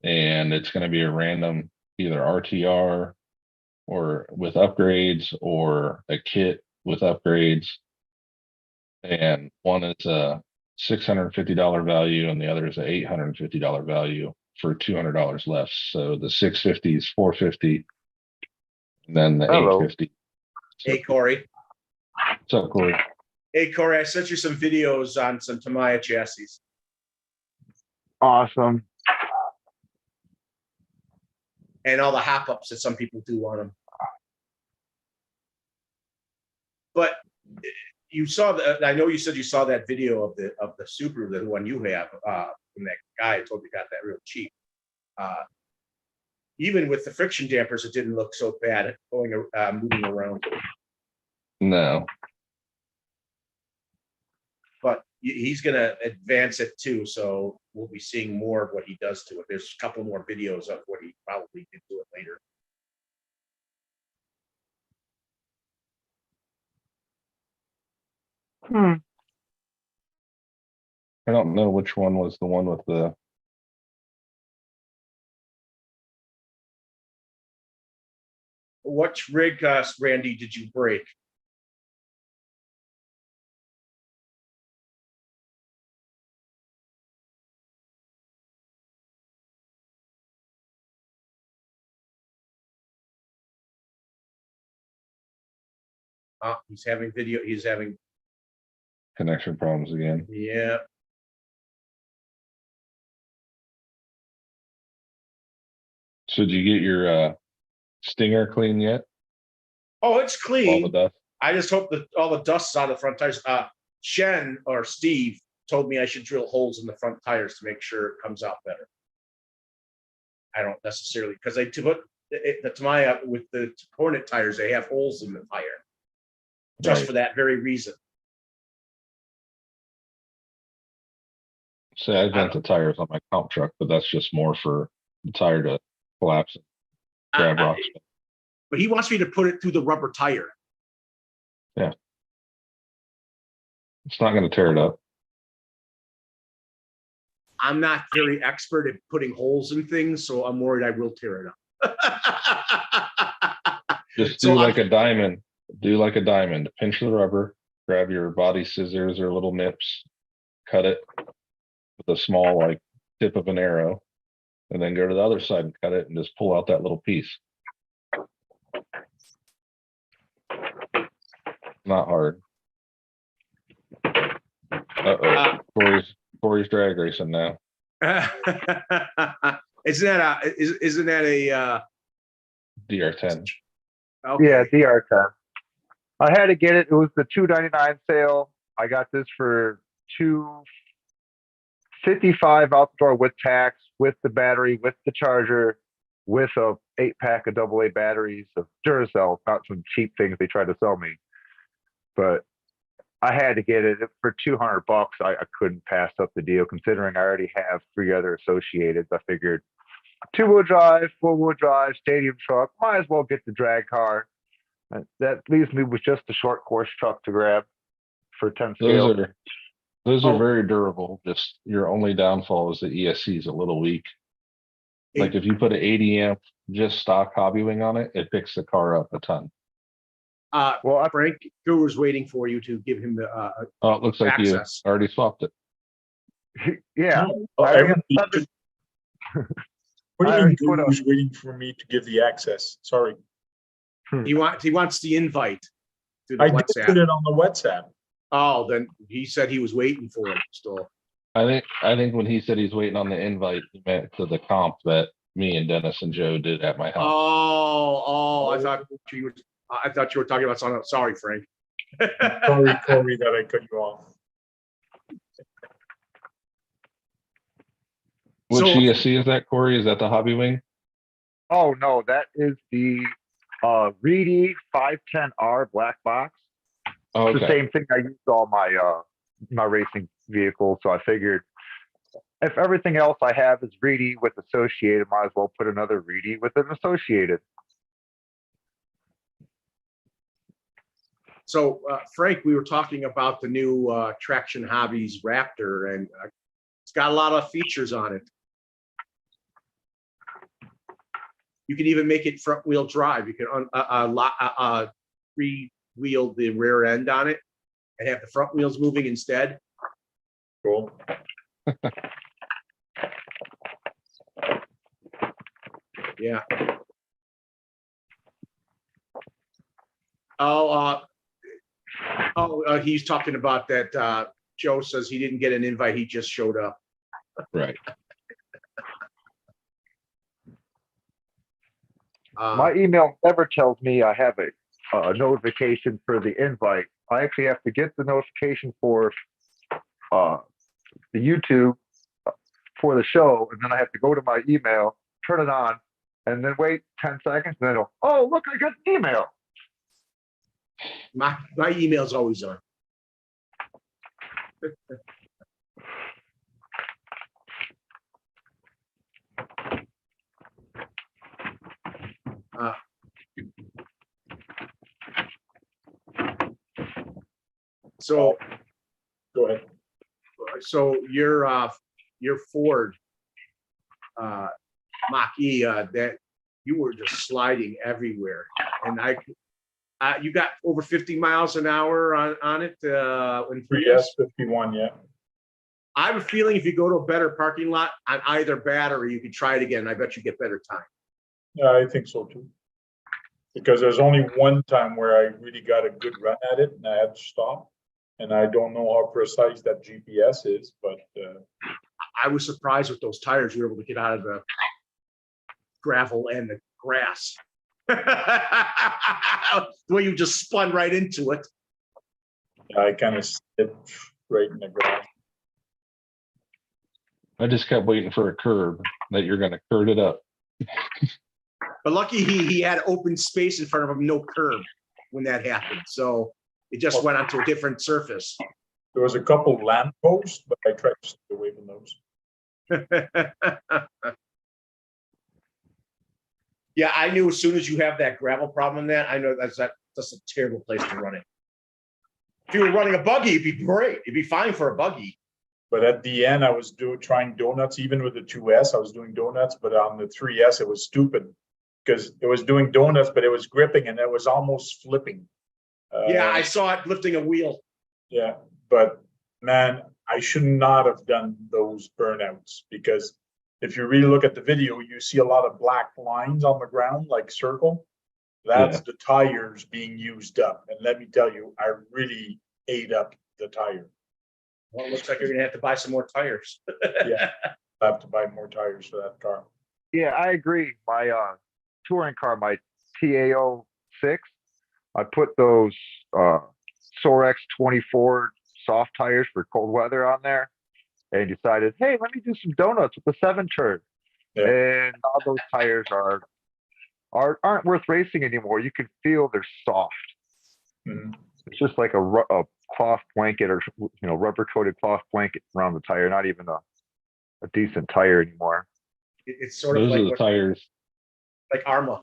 C: and it's going to be a random either RTR or with upgrades or a kit with upgrades. And one is a $650 value and the other is an $850 value for $200 less. So the 650 is $450, and then the $850.
B: Hey, Corey.
C: What's up, Corey?
B: Hey, Corey, I sent you some videos on some Tamiya chassis.
D: Awesome.
B: And all the hop-ups that some people do on them. But you saw I know you said you saw that video of the Subaru, the one you have, from that guy I told you got that real cheap. Even with the friction dampers, it didn't look so bad moving around.
C: No.
B: But he's going to advance it too, so we'll be seeing more of what he does to it. There's a couple more videos of what he probably did to it later.
D: Hmm.
C: I don't know which one was the one with the,
B: What rig, Randy, did you break? He's having video. He's having,
C: connection problems again.
B: yeah.
C: So did you get your stinger clean yet?
B: Oh, it's
C: All the
B: clean.
C: dust?
B: I just hope that all the dust's out of the front tires. Shen or Steve told me I should drill holes in the front tires to make sure it comes out better. I don't necessarily, because I put the Tamiya with the Hornet tires, they have holes in the tire just
C: Right.
B: for that very reason.
C: Say I vent the tires on my comp truck, but that's just more for the tire to collapse and grab rocks.
B: But he wants me to put it through the rubber tire.
C: It's not going to tear it up.
B: I'm not very expert at putting holes in things, so I'm worried I will tear it up.
C: Just
B: So
C: do like a diamond. Do like a diamond. Pinch the rubber, grab your body scissors or little nips, cut it with a small like tip of an arrow, and then go to the other side and cut it and just pull out that little piece. Not hard. Uh-oh. Corey's drag racing now.
B: Isn't that a
C: DR10.
B: okay.
D: Yeah, DR10. I had to get it. It was the $2.99 sale. I got this for $255 out the door with tax, with the battery, with the charger, with a 8-pack of AA batteries of Duracell, not some cheap things they tried to sell me. But I had to get it for $200. I couldn't pass up the deal considering I already have 3 other associated. I figured 2-wheel drive, 4-wheel drive, stadium truck, might as well get the drag car. That leaves me with just a short course truck to grab for 10 scale.
C: Those are
B: Oh.
C: very durable. Just your only downfall is the ESC is a little weak. Like if you put an 80 amp just stock hobby wing on it, it picks the car up a ton.
B: Well, Frank Guru's waiting for you to give him the
C: Oh, it looks like
B: access.
C: you already swapped it.
D: Yeah.
A: No,
D: I already have
A: everybody
D: seven-
A: What do
D: I
A: you mean
D: already put
A: Guru's waiting for me to give the access? Sorry.
B: He wants the invite to the
A: I did
B: WhatsApp.
A: put it on the WhatsApp.
B: Oh, then he said he was waiting for it still.
C: I think when he said he's waiting on the invite, he meant to the comp that me and Dennis and Joe did at my house.
B: Oh, I thought you were talking about something. Sorry, Frank.
A: Sorry, Corey, that I cut you off.
C: Which
B: So-
C: ESC is that, Corey? Is that the hobby wing?
D: Oh no, that is the Reedy 510R black box.
C: Oh,
D: It's the
C: okay.
D: same thing I used all my my racing vehicles, so I figured if everything else I have is Reedy with associated, might as well put another Reedy with an associated.
B: So, Frank, we were talking about the new Traction Hobbies Raptor, and it's got a lot of features on it. You can even make it front wheel drive. You can free-wheel the rear end on it and have the front wheels moving instead.
A: Cool.
B: Yeah. Oh, he's talking about that. Joe says he didn't get an invite. He just showed up.
C: Right.
D: My email never tells me I have a notification for the invite. I actually have to get the notification for the YouTube for the show, and then I have to go to my email, turn it on, and then wait 10 seconds, and then go, oh, look, I got an email.
B: My email's always on. So so your Ford Mach-E, that you were just sliding everywhere, and you got over 50 miles an hour on it in 3S.
A: 51, yeah.
B: I have a feeling if you go to a better parking lot on either battery, you could try it again. I bet you get better time.
A: Yeah, I think so too. Because there's only one time where I really got a good run at it and I had to stop. And I don't know how precise that GPS is, but
B: I was surprised with those tires you were able to get out of the gravel and the grass. The way you just spun right into it.
A: I kind of sit right in the grass.
C: I just kept waiting for a curb that you're gonna curve it up.
B: But lucky he had open space in front of him, no curb when that happened. So it just went onto a different surface.
A: There was a couple lamp posts, but I tried to stay away from those.
B: Yeah, I knew as soon as you have that gravel problem in that, I know that's a terrible place to run it. If you were running a buggy, it'd be great. It'd be fine for a buggy.
A: But at the end, I was trying donuts, even with the 2S, I was doing donuts, but on the 3S, it was stupid because it was doing donuts, but it was gripping and it was almost flipping.
B: Yeah, I saw it lifting a wheel.
A: Yeah, but man, I should not have done those burnouts because if you really look at the video, you see a lot of black lines on the ground, like circle. That's the tires being used up. And let me tell you, I really ate up the tire.
B: Well, it looks like you're gonna have to buy some more tires.
A: Yeah, I have to buy more tires for that car.
D: Yeah, I agree. My touring car, my TAO 6, I put those Sorex 24 soft tires for cold weather on there and decided, hey, let me do some donuts with the 7 turn.
A: Yeah.
D: And all those tires aren't worth racing anymore. You can feel they're soft.
A: Mhm.
D: It's just like a cloth blanket or rubber coated cloth blanket around the tire, not even a decent tire anymore.
B: It's sort of
C: Those are
B: like
C: the tires.
B: like Arma.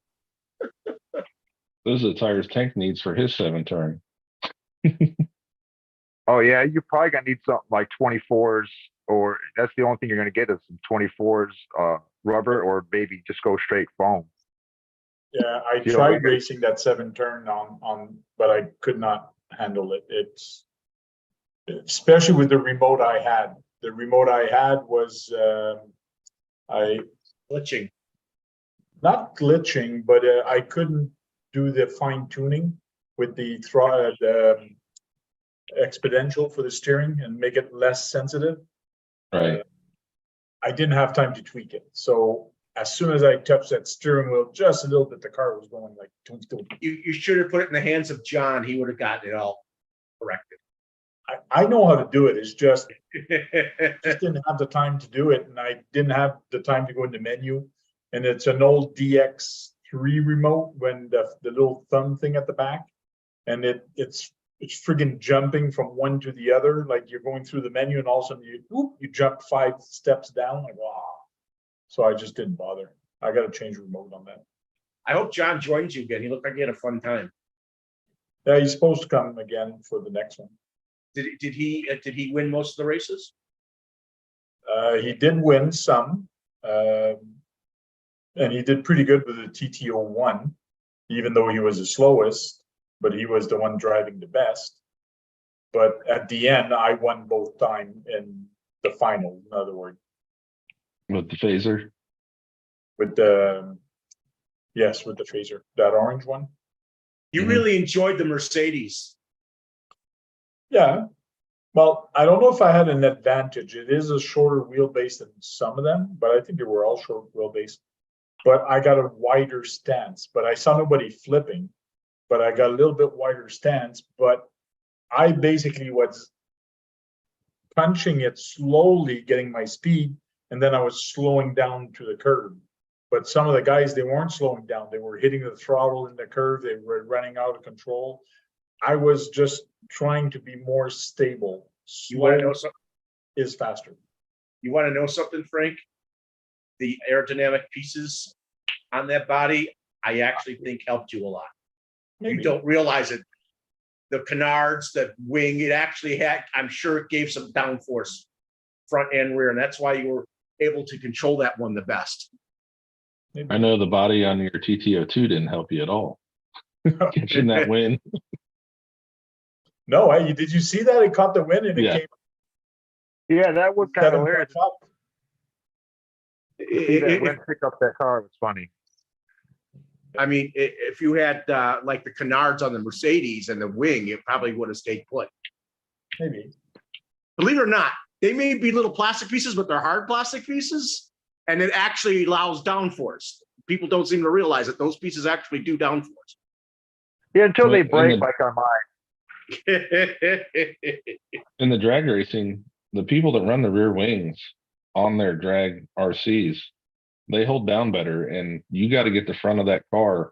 C: Those are the tires Tank needs for his 7 turn.
D: Oh yeah, you're probably gonna need something like 24s, or that's the only thing you're gonna get is some 24s rubber, or maybe just go straight foam.
A: Yeah, I
D: Yeah,
A: tried
D: we-
A: racing that 7 turn on, but I could not handle it. It's especially with the remote I had. The remote I had was I
B: Glitching.
A: not glitching, but I couldn't do the fine tuning with the exponential for the steering and make it less sensitive.
C: Right.
A: I didn't have time to tweak it. So as soon as I touched that steering wheel just a little bit, the car was going like toom, toom.
B: You should have put it in the hands of John. He would have gotten it all corrected.
A: I know how to do it. It's just didn't have the time to do it, and I didn't have the time to go into menu. And it's an old DX3 remote when the little thumb thing at the back, and it's friggin' jumping from one to the other, like you're going through the menu, and all of a sudden you jump 5 steps down, like wow. So I just didn't bother. I got to change remote on that.
B: I hope John joins you again. He looked like he had a fun time.
A: Yeah, he's supposed to come again for the next one.
B: Did he win most of the races?
A: He did win some, and he did pretty good with the TT01, even though he was the slowest, but he was the one driving the best. But at the end, I won both time in the final, in other words.
C: With the phaser.
A: With the phaser, that orange one.
B: You really enjoyed the Mercedes.
A: Yeah. Well, I don't know if I had an advantage. It is a shorter wheelbase than some of them, but I think they were all short wheelbase. But I got a wider stance, but I saw nobody flipping, but I got a little bit wider stance, but I basically was punching it slowly, getting my speed, and then I was slowing down to the curve. But some of the guys, they weren't slowing down. They were hitting the throttle in the curve. They were running out of control. I was just trying to be more stable.
B: You want to
A: Slow
B: know something?
A: is faster.
B: You want to know something, Frank? The aerodynamic pieces on that body, I actually think helped you a lot.
A: Maybe.
B: You don't realize it. The canards, the wing, it actually had, I'm sure it gave some downforce front and rear, and that's why you were able to control that one the best.
C: I know the body on your TTO2 didn't help you at all. Catching that wind.
A: No, did you see that? It caught the wind and it
C: Yeah.
A: came.
D: Yeah, that was kind of hilarious.
A: 7.5.
D: To see that wind pick up that car was funny.
B: I mean, if you had like the canards on the Mercedes and the wing, it probably would have stayed put.
A: Maybe.
B: Believe it or not, they may be little plastic pieces, but they're hard plastic pieces, and it actually allows downforce. People don't seem to realize that those pieces actually do downforce.
D: Yeah, until they
C: In
D: break
C: the-
D: like on mine.
C: In the drag racing, the people that run the rear wings on their drag RCs, they hold down better, and you got to get the front of that car,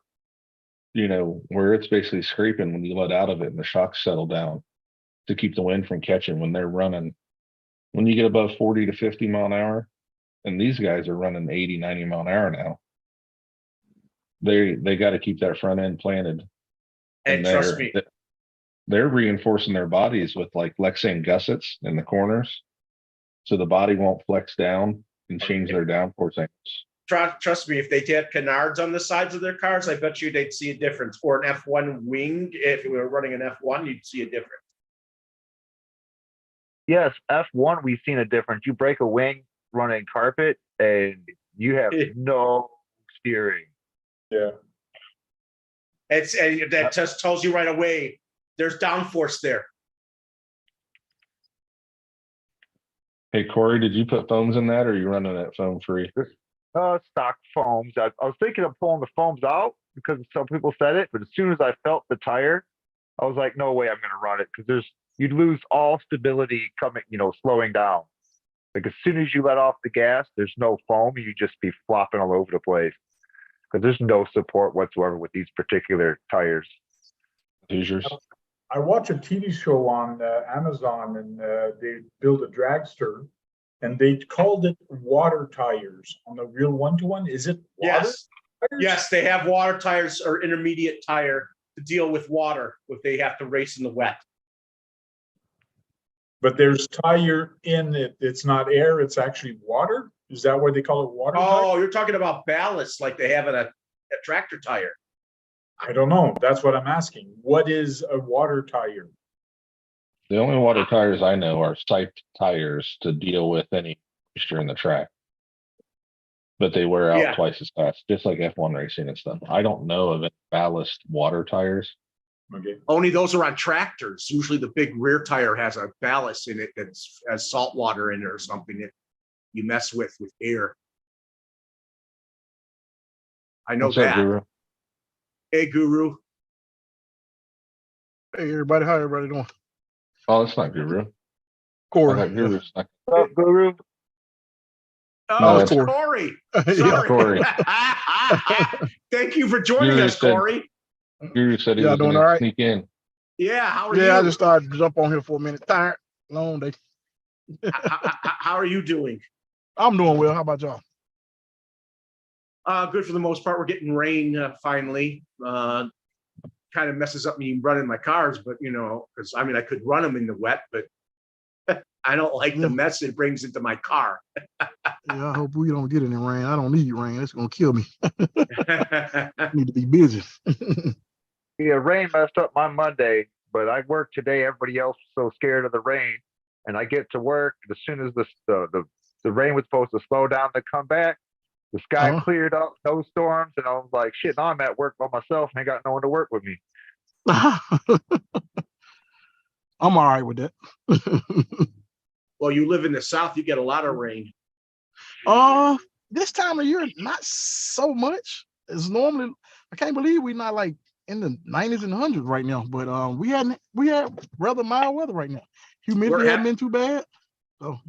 C: where it's basically scraping when you let out of it and the shocks settle down to keep the wind from catching when they're running. When you get above 40 to 50 mile an hour, and these guys are running 80, 90 mile an hour now, they got to keep that front end planted.
B: And trust me,
C: they're reinforcing their bodies with like Lexan gussets in the corners, so the body won't flex down and change their downforce angles.
B: trust me, if they had canards on the sides of their cars, I bet you they'd see a difference. Or an F1 wing, if we were running an F1, you'd see a difference.
D: Yes, F1, we've seen a difference. You break a wing running carpet and you have no steering.
A: Yeah.
B: That just tells you right away there's downforce there.
C: Hey Corey, did you put foams in that, or are you running that foam free?
D: Stock foams. I was thinking of pulling the foams out because some people said it, but as soon as I felt the tire, I was like, no way I'm going to run it, because you'd lose all stability coming, slowing down. Like as soon as you let off the gas, there's no foam. You just be flopping all over the place because there's no support whatsoever with these particular tires.
C: Hoosiers.
A: I watch a TV show on Amazon, and they build a dragster, and they called it water tires on the real one-to-one. Is it water
B: Yes.
A: tires?
B: Yes, they have water tires or intermediate tire to deal with water if they have to race in the wet.
A: But there's tire in it. It's not air, it's actually water. Is that why they call it water tire?
B: Oh, you're talking about ballast like they have in a tractor tire.
A: I don't know. That's what I'm asking. What is a water tire?
C: The only water tires I know are siped tires to deal with any moisture in the track. But they wear out
B: Yeah.
C: twice as fast, just like F1 racing and stuff. I don't know of any ballast water tires.
A: Okay.
B: Only those are on tractors. Usually the big rear tire has a ballast in it that has salt water in it or something that you mess with air. I know
C: What's up,
B: that.
C: Guru?
B: Hey, Guru.
E: Hey everybody, how everybody doing?
C: Oh, it's not Guru. I
E: Corey.
C: thought Guru's not.
D: What's up, Guru?
B: Oh,
C: it's
B: it's
E: Corey.
B: Corey.
E: Yeah.
B: Sorry.
C: Corey.
B: Thank you for joining
C: Guru
B: us,
C: said-
B: Corey.
C: Guru said he
E: Y'all
C: was
E: doing
C: going
E: all
C: to
E: right?
C: sneak in.
B: Yeah, how are you?
E: Yeah, I just started to jump on here for a minute. Tired, long day.
B: How are you doing?
E: I'm doing well. How about y'all?
B: Good for the most part. We're getting rain finally. Kind of messes up me running my cars, but because I could run them in the wet, but I don't like the mess it brings into my car.
E: Yeah, I hope we don't get any rain. I don't need rain. It's gonna kill me. I need to be busy.
D: Yeah, rain messed up my Monday, but I worked today. Everybody else was so scared of the rain, and I get to work. As soon as the rain was supposed to slow down to come back, the sky cleared up, no storms, and I was like, shit, now I'm at work by myself and I got no one to work with me.
E: I'm all right with that.
B: Well, you live in the South, you get a lot of rain.
E: This time of year, not so much. It's normally, I can't believe we're not like in the 90s and 100s right now, but we had rather mild weather right now. Humidity hadn't been too bad. So,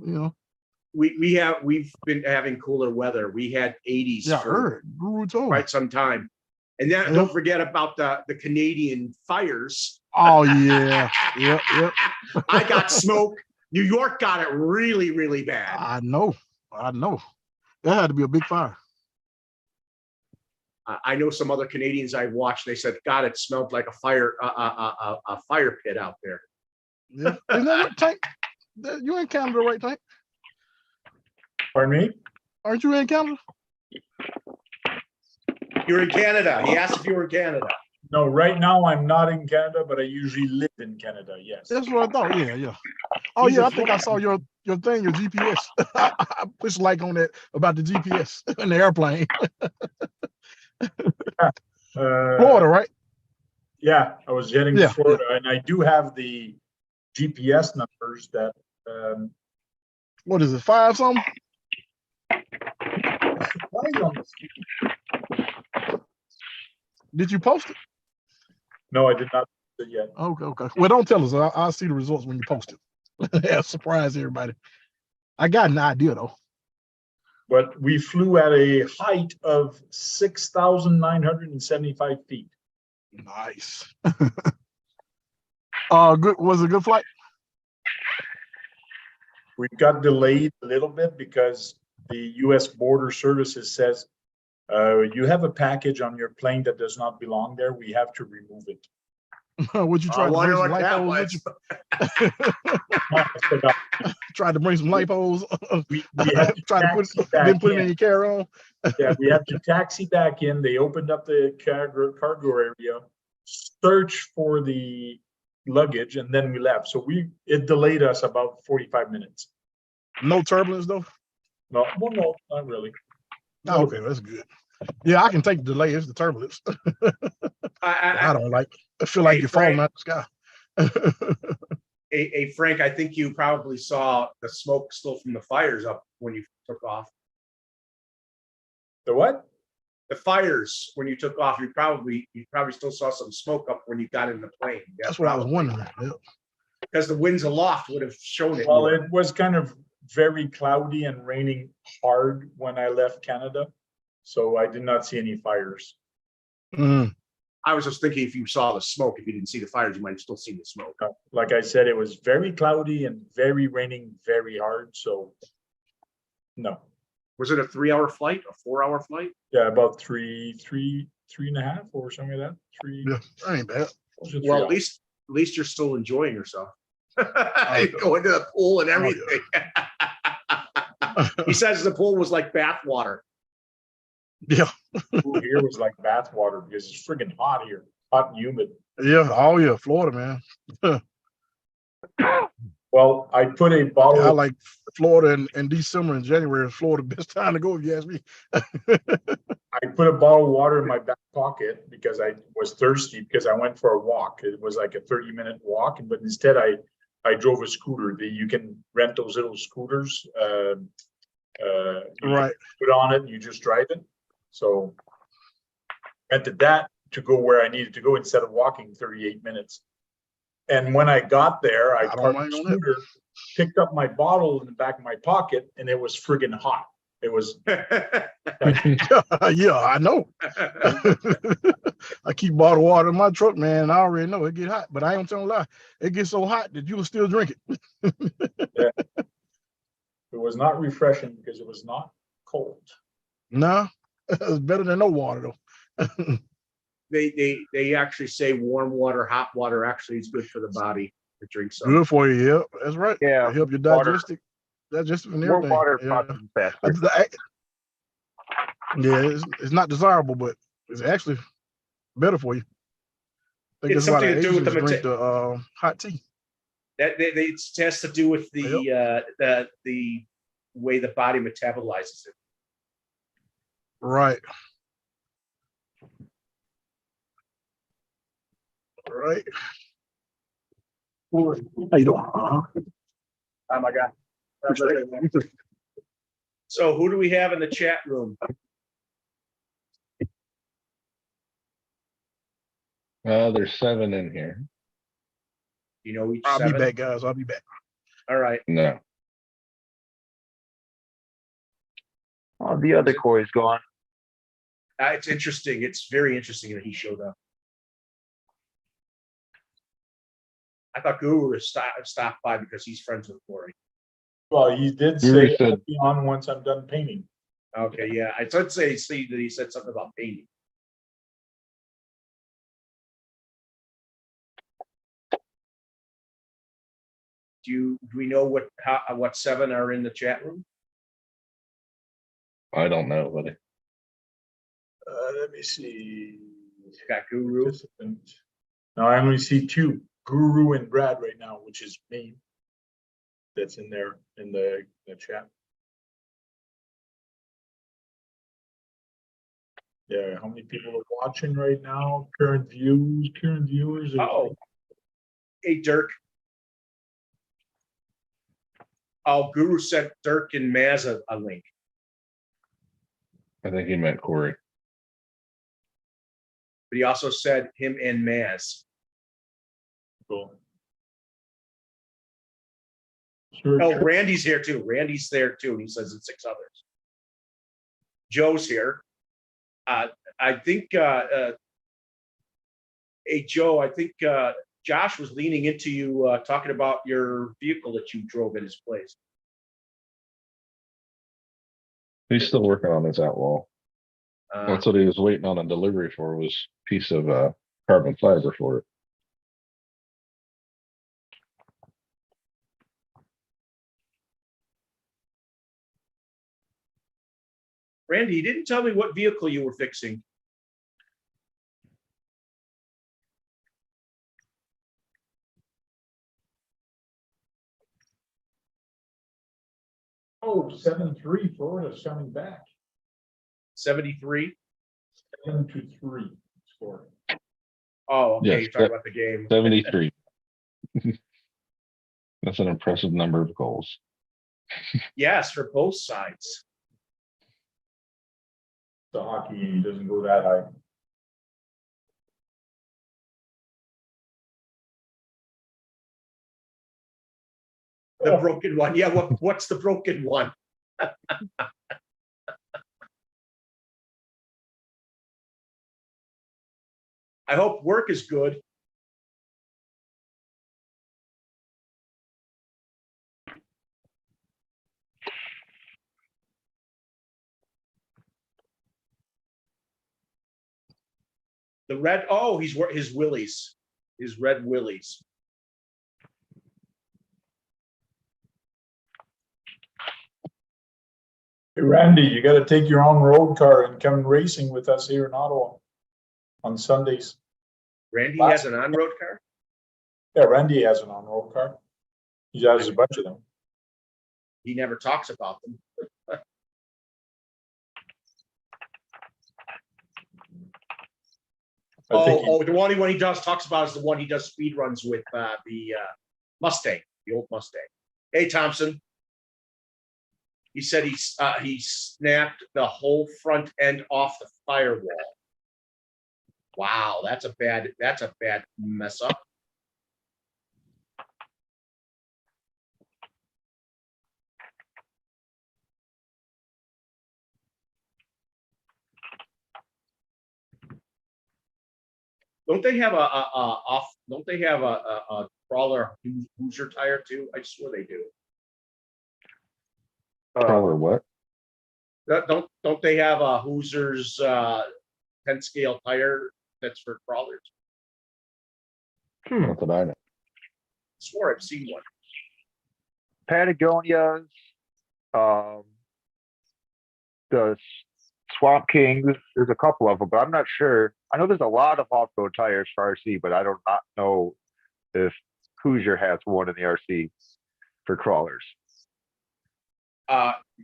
B: We've been having cooler weather. We had 80s
E: yeah, I
B: for
E: heard. Guru told me.
B: quite some time. And then don't forget about the Canadian fires.
E: Oh yeah. Yep.
B: I got smoke. New York got it really, really bad.
E: I know. That had to be a big fire.
B: I know some other Canadians I've watched. They said, God, it smelled like a fire pit out there.
E: Yeah. Isn't that right, Tank? You in Canada, right, Tank?
A: Pardon me?
E: Aren't you in Canada?
B: You're in Canada. He asked if you were in Canada.
A: No, right now I'm not in Canada, but I usually live in Canada, yes.
E: That's what I thought. Yeah, yeah. Oh
B: He's
E: yeah,
B: a
E: I think I saw your thing, your GPS. I pushed like on that about the GPS in the airplane. Florida, right?
A: Yeah, I was heading to
E: Yeah,
A: Florida, and I do have the GPS numbers that,
E: What is it? 5 something?
A: supplies on this.
E: Did you post it?
A: No, I did not do it yet.
E: Okay, okay. Well, don't tell us. I'll see the results when you post it. Yeah, surprise everybody. I got an idea though.
A: But we flew at a height of 6,975 feet.
E: Nice. Good. Was it a good flight?
A: We got delayed a little bit because the U.S. Border Services says, you have a package on your plane that does not belong there. We have to remove it.
E: Would you
B: I
E: try to bring
B: wonder
E: some
B: what that
E: lipos with
B: was.
E: you? Tried to bring some lipos.
A: We had to
E: Try to put
A: taxi back
E: then put it in
A: in.
E: your carry-on.
A: Yeah, we had to taxi back in. They opened up the cargo area, search for the luggage, and then we left. So it delayed us about 45 minutes.
E: No turbulence though.
A: No, well, no, not really.
E: Oh, okay, that's good. Yeah, I can take the delay. It's the turbulence. I don't like. I feel like
B: Hey,
E: you're falling
B: Frank.
E: out the sky.
B: Hey, Frank, I think you probably saw the smoke still from the fires up when you took off.
A: The what?
B: The fires when you took off, you probably still saw some smoke up when you got in the plane. Yeah,
E: That's what I was wondering. Yeah.
B: because the winds aloft would have shown it.
A: Well,
B: more.
A: it was kind of very cloudy and raining hard when I left Canada, so I did not see any fires.
E: Mm.
B: I was just thinking if you saw the smoke, if you didn't see the fires, you might have still seen the smoke.
A: Like I said, it was very cloudy and very raining very hard, so no.
B: Was it a 3-hour flight, a 4-hour flight?
A: Yeah, about three and a half or something like that. Three.
E: Yeah, that ain't bad.
A: Close to 3
B: Well, at
A: hours.
B: least you're still enjoying yourself.
E: yeah.
B: Going to the pool and
E: Oh,
B: everything. He says the pool was like bath water.
E: Yeah,
A: Pool here was like bath water because it's friggin' hot here, hot and humid.
E: yeah. Oh yeah, Florida, man.
A: Well, I put a bottle
E: I
A: of,
E: like Florida in December and January. Is Florida best time to go if you ask me.
A: I put a bottle of water in my back pocket because I was thirsty because I went for a walk. It was like a 30-minute walk, but instead I drove a scooter. You can rent those little scooters. You
E: Right.
A: put on it and you just drive it. So rented that to go where I needed to go instead of walking 38 minutes. And when I got there, I
E: I don't
A: parked
E: mind
A: the
E: on that.
A: scooter, picked up my bottle in the back of my pocket, and it was friggin' hot. It was
E: Yeah, I know. I keep bottled water in my truck, man. And I already know it get hot, but I ain't telling a lie. It gets so hot that you'll still drink it.
A: it was not refreshing because it was not cold.
E: Nah, it's better than no water though.
B: They actually say warm water, hot water actually is good for the body to drink some.
E: Good for you. Yeah, that's right.
D: Yeah,
E: It help your
D: water.
E: digestive and
D: More
E: everything.
D: water
E: Yeah.
D: processes faster.
E: Yeah, it's not desirable, but it's actually better for you. I think
B: It's
E: that's why
B: something
E: the
B: to do with
E: Asians
B: the
E: drink the hot tea.
B: That it has to do with the way the body metabolizes it.
E: Right. Right. How you doing?
B: Oh my God. So who do we have in the chat room?
C: There's 7 in here.
B: You know each
E: I'll
B: 7?
E: be back, guys. I'll be back.
B: All right.
C: No.
D: Oh, the other core is gone.
B: It's interesting. It's very interesting that he showed up. I thought Guru was stopped by because he's friends with Corey.
A: Well, he did
C: Guru
A: say
C: said-
A: I'll be on once I'm done painting.
B: Okay, yeah. I did see that he said something about painting. Do we know what 7 are in the chat room?
C: I don't know, buddy.
A: Let me see.
B: Got Guru.
A: Participant. Now I only see two, Guru and Brad right now, which is me. That's in there in the chat. Yeah, how many people are watching right now? Current viewers.
B: Oh, hey, Dirk. Oh, Guru sent Dirk and Maz a link.
C: I think he meant Corey.
B: But he also said him and Maz.
A: Cool. Sure,
B: Oh,
A: sure.
B: Randy's here too. Randy's there too. And he says it's 6 others. Joe's here. I think, hey, Joe, I think Josh was leaning into you talking about your vehicle that you drove in his place.
C: He's still working on his outlaw. That's what he was waiting on a delivery for, was a piece of carbon fiber for it.
B: Randy, you didn't tell me what vehicle you were fixing.
A: Oh, 7-3, Florida's coming back.
B: 73.
A: 7-3 score.
B: Oh, okay.
C: Yes,
B: You're talking about the game.
C: 73. That's an impressive number of goals.
B: Yes, for both sides.
A: The hockey doesn't go that high.
B: The broken one. Yeah, what's the broken one? I hope work is good. The red, oh, he's his willies, his red willies.
A: Hey, Randy, you got to take your own road car and come racing with us here in Ottawa on Sundays.
B: Randy has an on-road car?
A: Yeah, Randy has an on-road car. He has a bunch of them.
B: He never talks about them. The one he does talks about is the one he does speed runs with the Mustang, the old Mustang. Hey, Thompson. He said he snapped the whole front end off the firewall. Wow, that's a bad mess up. Don't they have don't they have a crawler Hoosier tire too? I swear they do.
C: Crawler what?
B: Don't they have a Hoosiers 10 scale tire that's for crawlers?
C: Not that I know.
B: I swore I've seen one.
D: Patagonias, the Swamp Kings, there's a couple of them, but I'm not sure. I know there's a lot of off-road tires for RC, but I do not know if Hoosier has one in the RC for crawlers.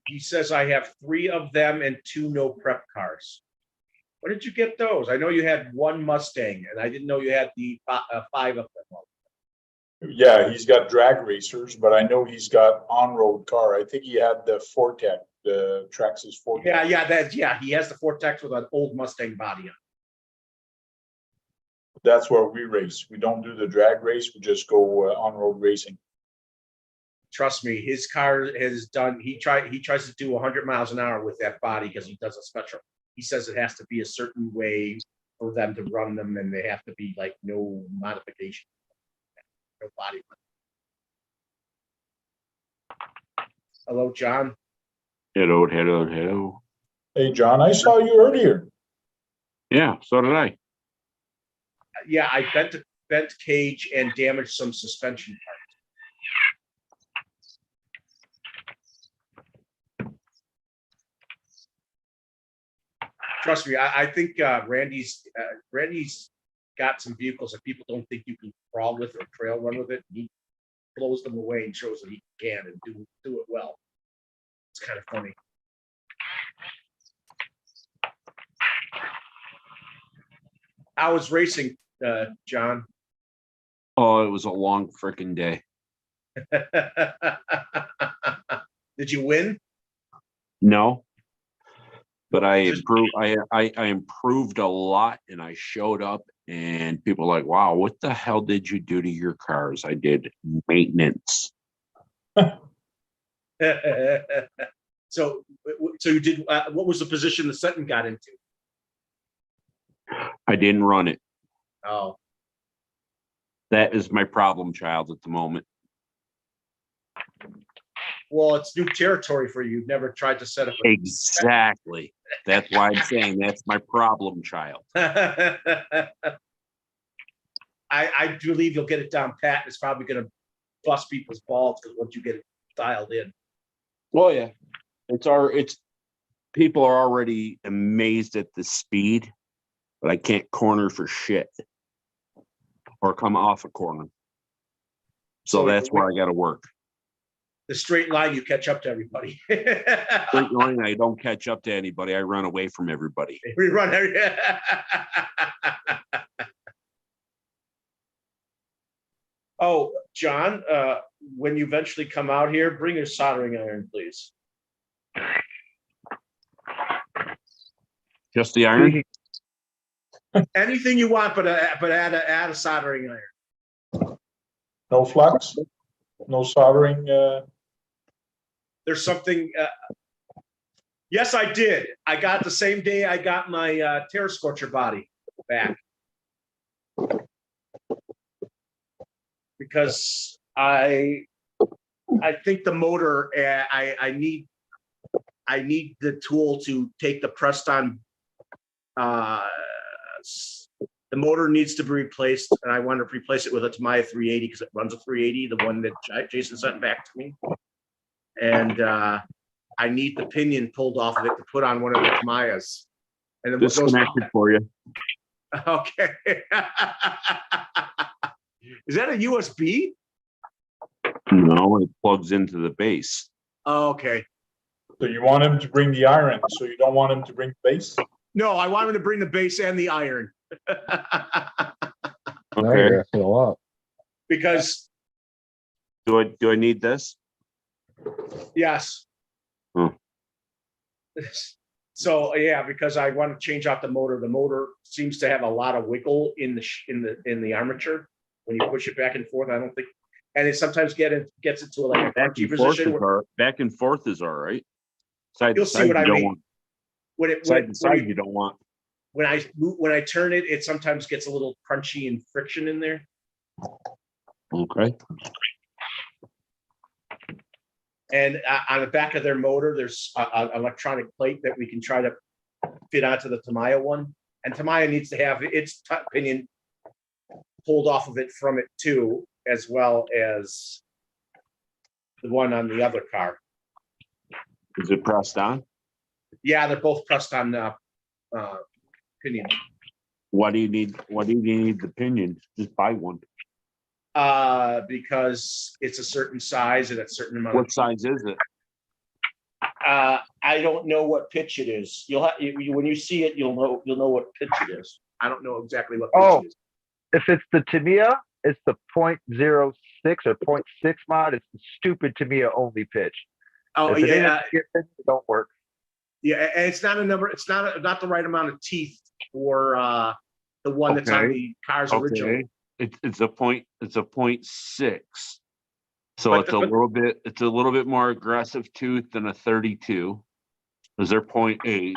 B: He says I have 3 of them and 2 no prep cars. Where did you get those? I know you had 1 Mustang, and I didn't know you had the 5 of them.
A: Yeah, he's got drag racers, but I know he's got on-road car. I think he had the Fortec, the Traxxas Fortec.
B: Yeah, he has the Vortex with an old Mustang body on it.
A: That's where we race. We don't do the drag race. We just go on-road racing.
B: Trust me, his car has done. He tries to do 100 miles an hour with that body because he does a special. He says it has to be a certain way for them to run them, and they have to be like no modification, no body. Hello, John.
F: Hello.
A: Hey, John, I saw you earlier.
F: Yeah, so did I.
B: Yeah, I bent cage and damaged some suspension parts. Trust me, I think Randy's got some vehicles that people don't think you can crawl with or trail run with it. He blows them away and shows that he can and do it well. It's kind of funny. I was racing, John.
F: Oh, it was a long freaking day.
B: Did you win?
F: No, but I improved. I improved a lot, and I showed up, and people were like, "Wow, what the hell did you do to your cars?" I did maintenance.
B: So you did. What was the position the Sutton got into?
F: I didn't run it.
B: Oh,
F: That is my problem child at the moment.
B: well, it's new territory for you. You've never tried to set up.
F: Exactly. That's why I'm saying that's my problem child.
B: I do believe you'll get it down pat. It's probably going to bust people's balls because once you get it dialed in.
F: Well, yeah, it's people are already amazed at the speed, but I can't corner for shit or come off a corner. So that's where I got to work.
B: The straight line, you catch up to everybody.
F: Straight line, I don't catch up to anybody. I run away from everybody.
B: We run every. Oh, John, when you eventually come out here, bring your soldering iron, please.
F: Just the iron?
B: Anything you want, but add a soldering iron.
A: No flux, no soldering.
B: There's something. Yes, I did. I got the same day I got my tear scorcher body back. Because I think the motor, I need the tool to take the pressed on. The motor needs to be replaced, and I want to replace it with a Tamiya 380 because it runs a 380, the one that Jason sent back to me. And I need the pinion pulled off of it to put on one of the Tamiyas. And then
F: Disconnected for you.
B: Okay. Is that a USB?
F: No, it plugs into the base.
B: Oh, okay.
A: So you want him to bring the iron, so you don't want him to bring the base?
B: No, I want him to bring the base and the iron.
C: Now you're asking a lot.
B: Because
F: Do I need this?
B: yes.
F: Hmm.
B: So yeah, because I want to change out the motor. The motor seems to have a lot of wiggle in the armature when you push it back and forth. I don't think, and it sometimes gets into like a
F: Back
B: crunchy
F: and forth
B: position.
F: back and forth is all right. Side
B: You'll
F: to
B: see
F: side,
B: what
F: you
B: I
F: don't
B: mean.
F: want. Side to side, you don't want.
B: When I turn it, it sometimes gets a little crunchy and friction in there.
F: Okay.
B: And on the back of their motor, there's an electronic plate that we can try to fit onto the Tamiya one. And Tamiya needs to have its pinion pulled off of it from it too, as well as the one on the other car.
F: Is it pressed on?
B: Yeah, they're both pressed on pinion.
F: Why do you need the pinion? Just buy one.
B: Because it's a certain size and a certain amount.
F: What size is it?
B: I don't know what pitch it is. You'll have when you see it, you'll know what pitch it is. I don't know exactly what pitch it is.
D: If it's the Tamiya, it's the 0.06 or 0.6 mod. It's the stupid Tamiya only pitch.
B: Oh
D: If it
B: yeah,
D: it don't work.
B: yeah, and it's not a number. It's not the right amount of teeth for the one that's on the car's original.
F: Okay. It's a 0.6. So
B: But
F: it's a little bit more aggressive tooth than a 32. Because they're 0.8.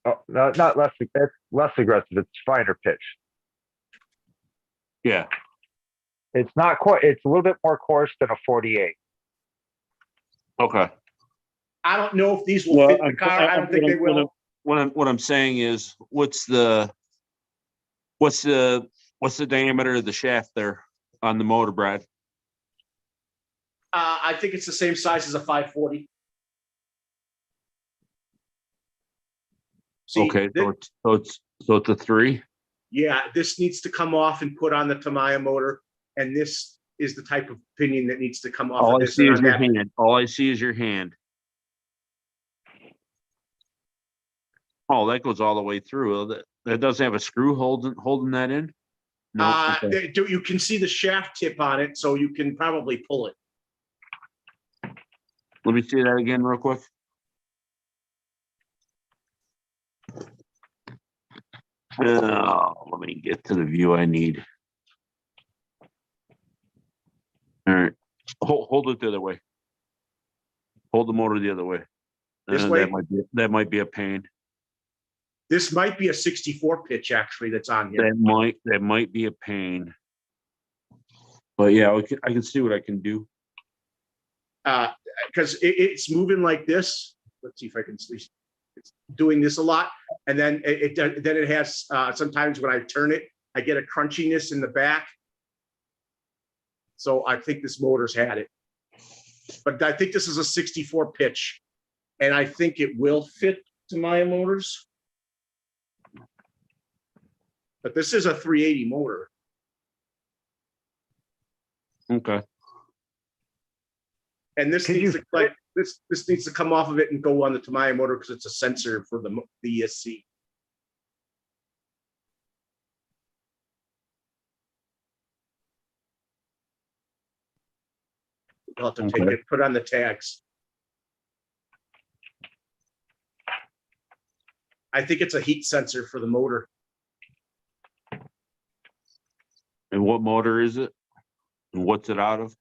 D: Oh, no, not less. It's less aggressive. It's finer pitch.
F: Yeah.
D: It's not quite. It's a little bit more coarse than a 48.
F: Okay.
B: I don't know if these will fit the car. I don't think they will.
F: What I'm saying is, what's the diameter of the shaft there on the motor, Brad?
B: I think it's the same size as a 540. See,
F: Okay,
B: thi-
F: so it's a 3.
B: yeah, this needs to come off and put on the Tamiya motor, and this is the type of pinion that needs to come off
F: All
B: of
F: I
B: this.
F: see
B: and
F: is
B: on
F: your
B: that-
F: hand. All I see is your hand. Oh, that goes all the way through. That doesn't have a screw holding that in? No. Okay.
B: You can see the shaft tip on it, so you can probably pull it.
F: Let me see that again real quick. Let me get to the view I need. All right. Hold it the other way. Hold the motor the other way.
B: This way?
F: That might be a pain.
B: This might be a 64 pitch actually that's on here.
F: That might be a pain. But yeah, I can see what I can do.
B: Because it's moving like this. Let's see if I can see. It's doing this a lot, and then it has sometimes when I turn it, I get a crunchiness in the back. So I think this motor's had it, but I think this is a 64 pitch, and I think it will fit Tamiya motors. But this is a 380 motor.
F: Okay.
B: And this
D: Can
B: needs
D: you
B: to like this needs to come off of it and go on the Tamiya motor because it's a sensor for the ESC. I'll have to take
F: Okay.
B: it, put on the tags. I think it's a heat sensor for the motor.
F: And what motor is it? And what's it out of?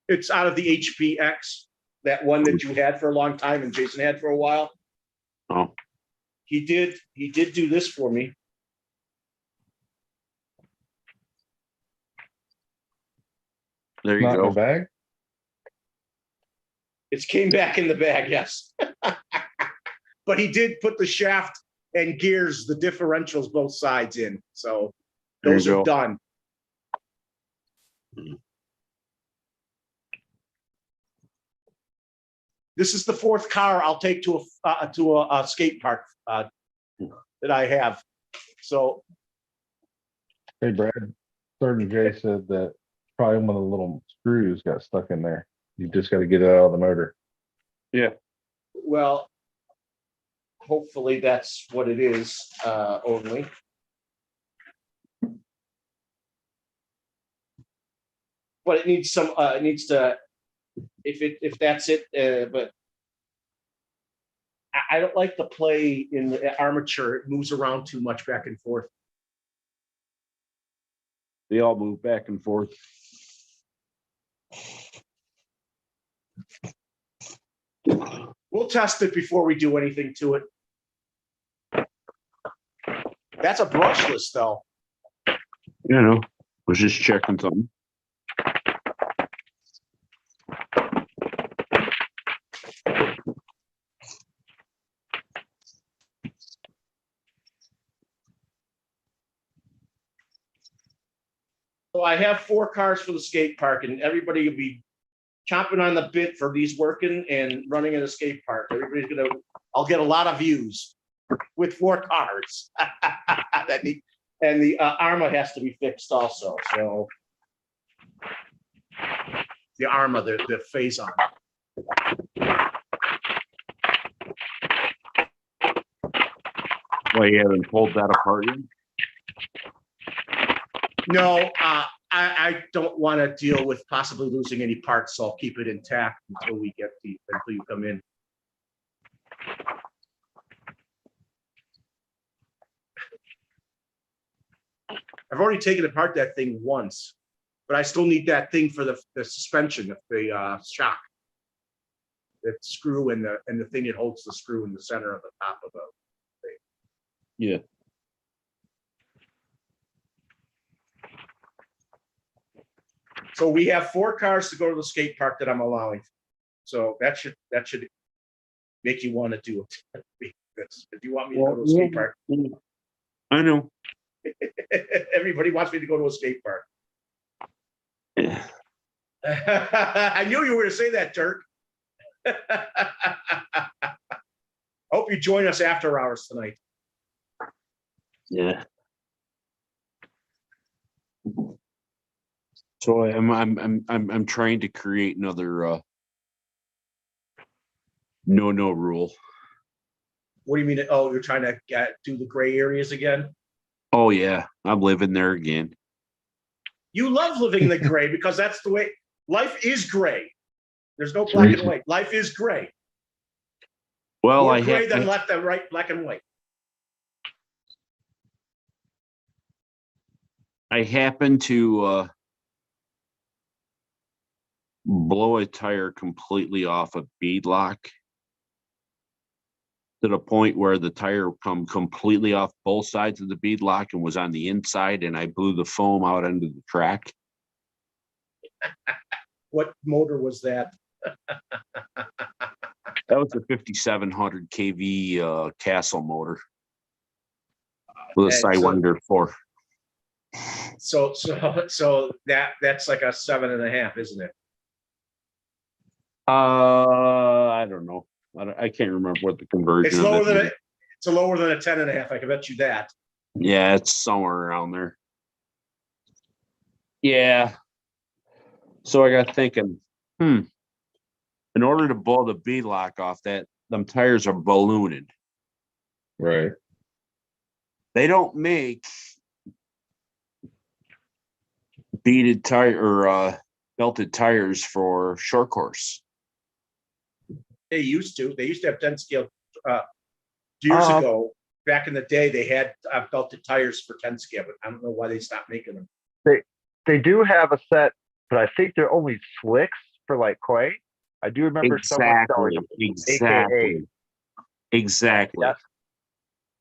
B: It's out of the HPX, that one that you had for a long time and Jason had for a while.
F: Oh,
B: He did do this for me.
F: there you
C: Not in the
F: go.
C: bag?
B: It came back in the bag, yes. But he did put the shaft and gears, the differentials, both sides in. So
F: There you
B: those are
F: go.
B: done. This is the fourth car I'll take to a skate park that I have. So
C: Hey, Brad, Sergeant Jay said that probably one of the little screws got stuck in there. You just got to get it out of the motor.
F: Yeah.
B: well, hopefully that's what it is only. But it needs some. It needs to. If that's it, but I don't like the play in the armature. It moves around too much back and forth.
F: They all move back and forth.
B: We'll test it before we do anything to it. That's a brushless though.
F: You know, was just checking something.
B: So I have 4 cars for the skate park, and everybody will be chomping on the bit for these working and running in the skate park. Everybody's gonna. I'll get a lot of views with 4 cars. And the Arma has to be fixed also. So the Arma, the phase on.
F: Well, you haven't pulled that apart yet?
B: No, I don't want to deal with possibly losing any parts, so I'll keep it intact until you come in. I've already taken apart that thing once, but I still need that thing for the suspension, the shock. The screw and the thing that holds the screw in the center of the top of the thing.
F: Yeah.
B: So we have 4 cars to go to the skate park that I'm allowing. So that should make you want to do it. If you want me to go to a skate park,
F: I know.
B: everybody wants me to go to a skate park.
F: Yeah.
B: I knew you were going to say that, Dirk. Hope you join us after hours tonight.
F: Yeah. So I'm trying to create another no rule.
B: What do you mean? Oh, you're trying to do the gray areas again?
F: Oh yeah, I'm living there again.
B: You love living in the gray because that's the way life is gray. There's no black and white. Life is gray.
F: Well,
B: More
F: I
B: gray
F: have
B: than left and right, black and white.
F: I happen to blow a tire completely off a bead lock to the point where the tire come completely off both sides of the bead lock and was on the inside, and I blew the foam out into the track.
B: What motor was that?
F: That was a 5700 kV Castle motor with a
B: And so-
F: Sidewinder 4.
B: So that's like a 7.5, isn't it?
F: I don't know. I can't remember what the conversion
B: It's
F: of
B: lower
F: it
B: than
F: is.
B: it's lower than a 10.5. I can bet you that.
F: Yeah, it's somewhere around there. Yeah. So I got thinking, in order to blow the bead lock off that, them tires are ballooning.
C: Right.
F: They don't make beaded tire or belted tires for short course.
B: They used to. They used to have 10 scale years ago. Back in the day, they had belted tires for 10 scale, but I don't know why they stopped making them.
D: They do have a set, but I think they're only slicks for like clay. I do remember someone selling them.
F: Exactly. Exactly.
D: Yeah.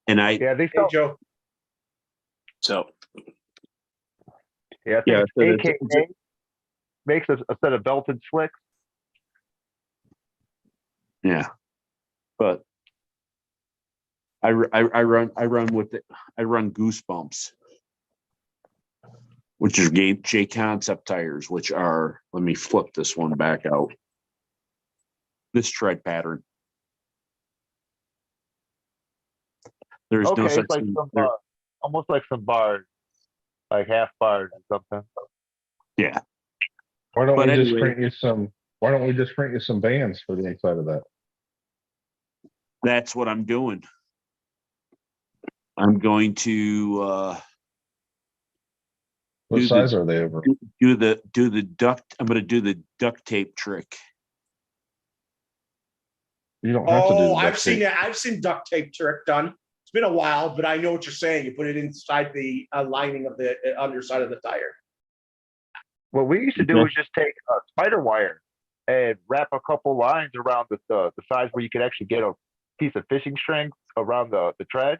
F: And
D: Yeah, they
B: Hey,
D: sell.
B: Joe.
F: so
D: Yeah, I
F: Yeah,
D: think
F: so
D: AKA makes a set of belted slicks.
F: yeah, but I run with it. I run Goosebumps, which is J Concept tires, which are, let me flip this one back out. This tread pattern. There's no
D: Okay,
F: such
D: it's like
F: thing.
D: some almost like some bars, like half bars or something.
F: Yeah.
C: Why don't
F: But
C: we just
F: anyway.
C: print you some? Why don't we just print you some bands for the inside of that?
F: That's what I'm doing. I'm going to
C: What
F: Do the-
C: size are they over?
F: do the duct. I'm going to do the duct tape trick.
C: You don't have to do.
B: Oh,
C: the
B: I've
C: duct
B: seen
C: tape.
B: that. I've seen duct tape trick done. It's been a while, but I know what you're saying. You put it inside the lining of the underside of the tire.
D: What we used to do was just take spider wire and wrap a couple lines around the size where you could actually get a piece of fishing string around the tread.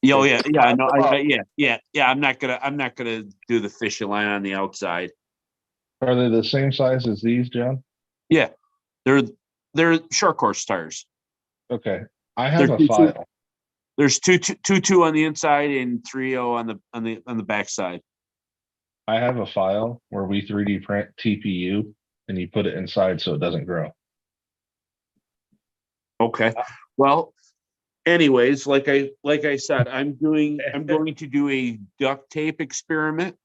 F: Oh yeah, I know.
D: Pop them up.
F: Yeah. I'm not gonna do the fishing line on the outside.
C: Are they the same size as these, John?
F: Yeah, they're short course tires.
C: Okay, I have
F: They're
C: a file.
F: There's two on the inside and 3.0 on the back side.
C: I have a file where we 3D print TPU and you put it inside so it doesn't grow.
F: Okay. Well, anyways, like I said, I'm going to do a duct tape experiment,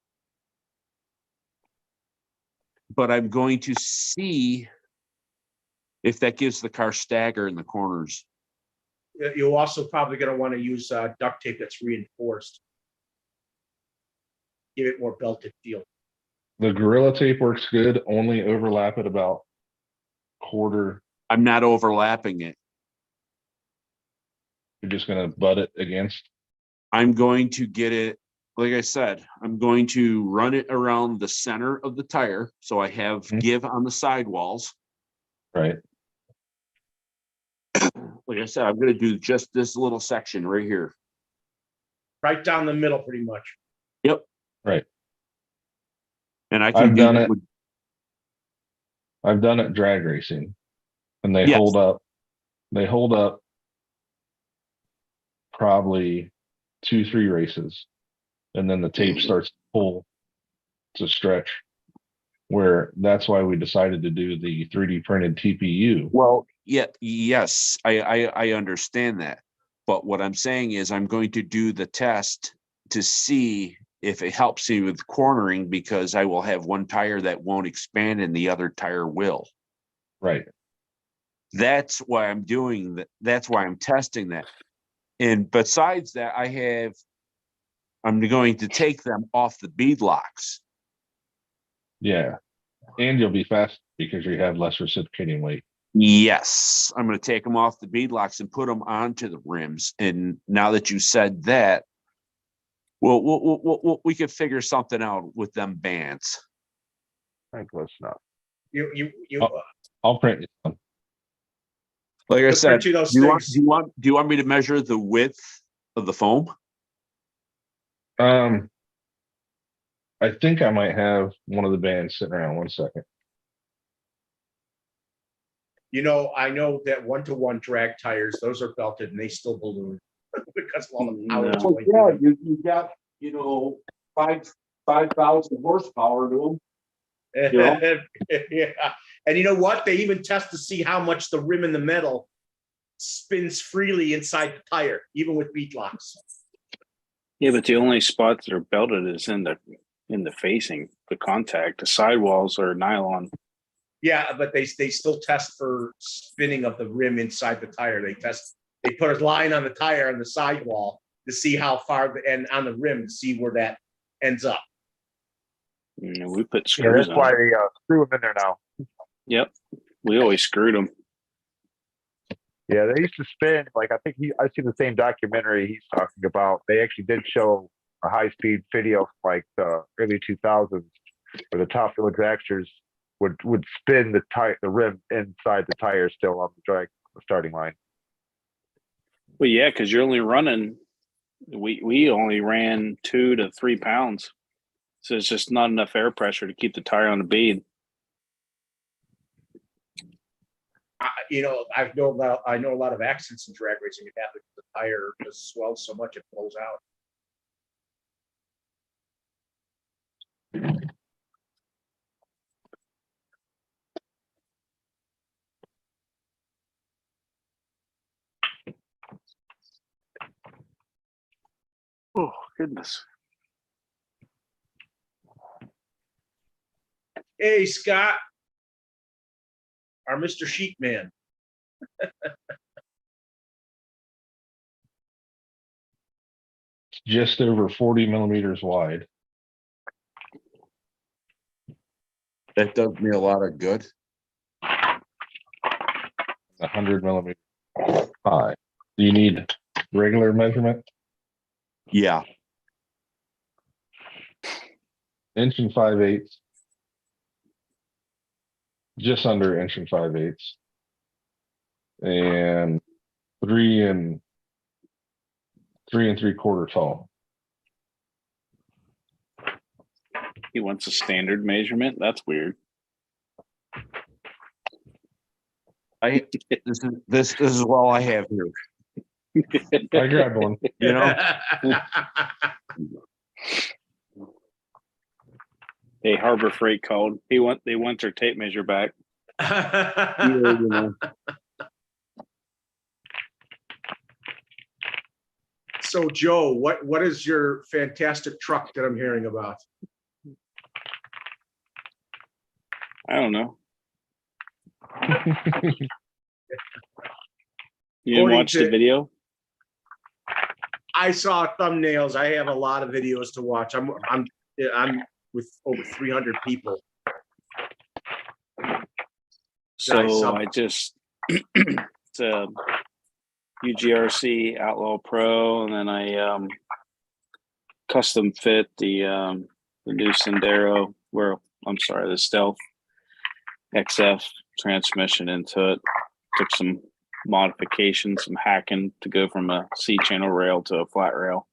F: but I'm going to see if that gives the car stagger in the corners.
B: You're also probably going to want to use duct tape that's reinforced. Give it more belted feel.
C: The Gorilla Tape works good. Only overlap it about quarter.
F: I'm not overlapping it.
C: You're just gonna butt it against.
F: I'm going to get it, like I said, I'm going to run it around the center of the tire so I have give on the sidewalls.
C: Right.
F: Like I said, I'm going to do just this little section right here.
B: Right down the middle, pretty much.
F: Yep.
C: Right.
F: And I can
C: I've
F: do
C: done
F: that
C: it.
F: with,
C: I've done it drag racing, and they
F: Yes.
C: hold up. They hold up probably 2-3 races, and then the tape starts to pull to stretch. Where that's why we decided to do the 3D printed TPU.
F: well, yeah, yes, I understand that. But what I'm saying is I'm going to do the test to see if it helps me with cornering, because I will have one tire that won't expand and the other tire will.
C: Right.
F: That's why I'm doing that. That's why I'm testing that. And besides that, I'm going to take them off the bead locks.
C: Yeah. And you'll be fast because you have less reciprocating weight.
F: Yes, I'm going to take them off the bead locks and put them onto the rims. And now that you said that, we could figure something out with them bands.
D: I think close enough.
B: You,
C: Oh. I'll print you some.
F: Like I
B: You'll
F: said,
B: print you
F: do
B: those
F: you want,
B: things.
F: do you want me to measure the width of the foam?
C: I think I might have one of the bands sitting around. 1 second.
B: I know that 1-to-1 drag tires, those are belted and they still balloon because of all the power.
E: No.
B: going through them.
F: you got, 5,000 horsepower to them.
B: Yeah. And you know what? They even test to see how much the rim in the metal spins freely inside the tire, even with bead locks.
G: Yeah, but the only spots that are belted is in the facing, the contact. The sidewalls are nylon.
B: Yeah, but they still test for spinning of the rim inside the tire. They put a line on the tire on the sidewall to see how far and on the rim to see where that ends up.
G: We put
D: Yeah,
G: screws
D: that's why
G: on.
D: they screw them in there now.
G: Yep, we always screwed them.
D: Yeah, they used to spin, like, I think I see the same documentary he's talking about. They actually did show a high-speed video from like the early 2000s where the top fuel extractors would spin the rim inside the tire still on the starting line.
G: Well, yeah, because you're only running. We only ran 2 to 3 pounds, so it's just not enough air pressure to keep the tire on the bead.
B: I know a lot of accidents in drag racing. It happens. The tire just swells so much it blows out.
G: Oh goodness!
B: Hey, Scott, our Mr. Sheep Man.
C: Just over 40 millimeters wide.
F: That does me a lot of good.
C: 100 millimeters high. Do you need regular measurement?
F: Yeah.
C: 1 5/8. Just under 1 5/8. And 3 3/4 tall.
G: He wants a standard measurement. That's weird.
F: This is all I have here.
C: I grabbed one.
G: Hey, Harbor Freight called. They want their tape measure back.
B: So, Joe, what is your fantastic truck that I'm hearing about?
G: I don't know. You didn't watch the video?
B: I saw thumbnails. I have a lot of videos to watch. I'm with over 300 people.
G: So I just it's a UGRC Outlaw Pro, and then I custom fit the new Sendero, the Stealth XF transmission into it. Took some modifications, some hacking to go from a C-channel rail to a flat rail.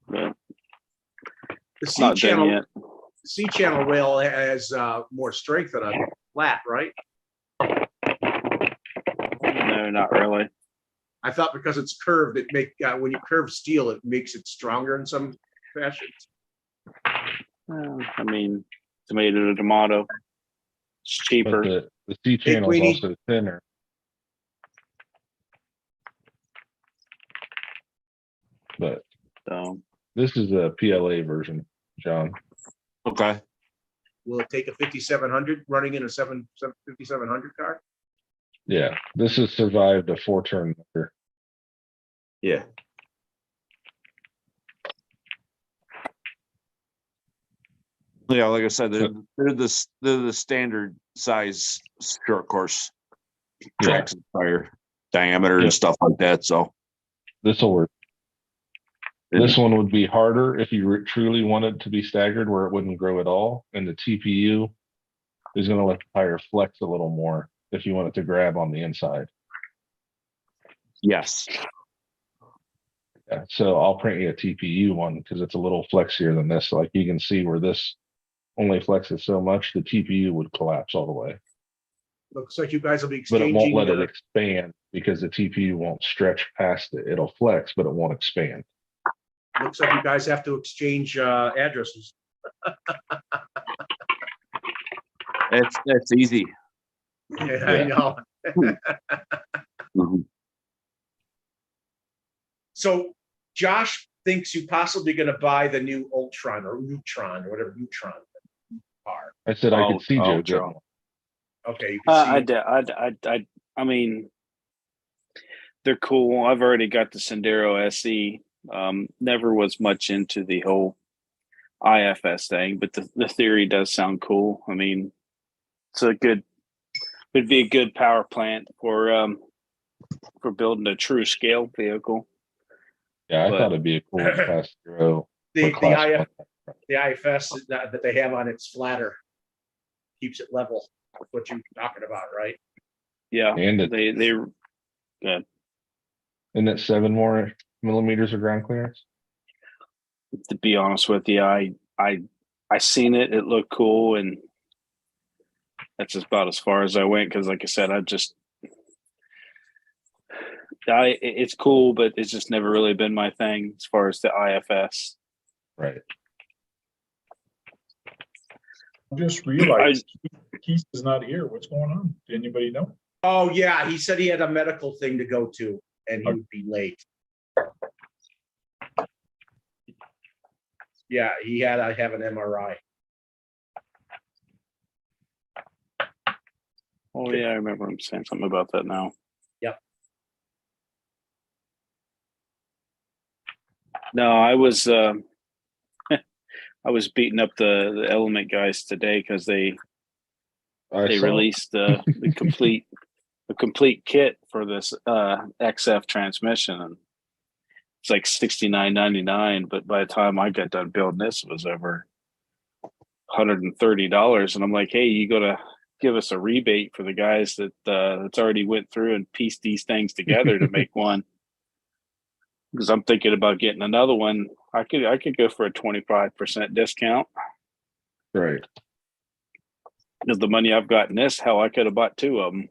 G: But
B: The
G: not done yet.
B: C-channel rail has more strength than a flat, right?
G: No, not really.
B: I thought because it's curved, when you curve steel, it makes it stronger in some fashions.
G: I mean, tomato to tomato. It's cheaper.
C: But the C channel is
B: Queenie.
C: also thinner. but
G: So
C: this is a PLA version, John.
F: Okay.
B: Will it take a 5700 running in a 5700 car?
C: Yeah, this has survived a 4-turn motor.
F: Yeah. Yeah, like I said, they're the standard size short course tracks and tire diameter
C: Yeah.
F: and stuff like that. So
C: This will work.
F: and
C: This one would be harder if you truly wanted to be staggered where it wouldn't grow at all. And the TPU is going to let the tire flex a little more if you want it to grab on the inside.
F: yes,
C: Yeah, so I'll print you a TPU one because it's a little flexier than this. Like you can see where this only flexes so much, the TPU would collapse all the way.
B: Looks like you guys will be
C: But it won't
B: exchanging.
C: let it expand because the TPU won't stretch past it. It'll flex, but it won't expand.
B: Looks like you guys have to exchange addresses.
F: that's easy.
B: Yeah, I know.
F: Mhm.
B: So Josh thinks you possibly going to buy the new Ultron or Neutron or whatever Neutron car.
C: I said I
G: Oh,
C: could see Joe
G: Joe.
C: getting one.
B: Okay, you can see.
G: I mean, they're cool. I've already got the Sendero SE. Never was much into the whole IFS thing, but the theory does sound cool. I mean, it'd be a good power plant for building a true scale vehicle.
C: Yeah, I
G: But-
C: thought it'd be a cool class 0
B: The,
C: for class
B: the,
C: 1.
B: the IFS that they have on it's flatter, keeps it level. That's what you're talking about, right?
G: Yeah,
C: And it,
G: they
C: isn't it 7 more millimeters of ground clearance?
G: to be honest with you, I seen it. It looked cool, and that's about as far as I went. Because, like I said, it's cool, but it's just never really been my thing as far as the IFS.
C: Right.
A: I just realized Keith is not here. What's going on? Did anybody know?
B: Oh, yeah, he said he had a medical thing to go to and he would be late. Yeah, I have an MRI.
G: Oh yeah, I remember him saying something about that now.
B: Yep.
G: No, I was I was beating up the Element guys today because they
C: I saw.
G: released the complete kit for this XF transmission, and it's like $69.99. But by the time I got done building this, it was over $130. And I'm like, hey, you got to give us a rebate for the guys that's already went through and pieced these things together to make one. Because I'm thinking about getting another one. I could go for a 25% discount.
C: Right.
G: Because the money I've got in this, hell, I could have bought 2 of them.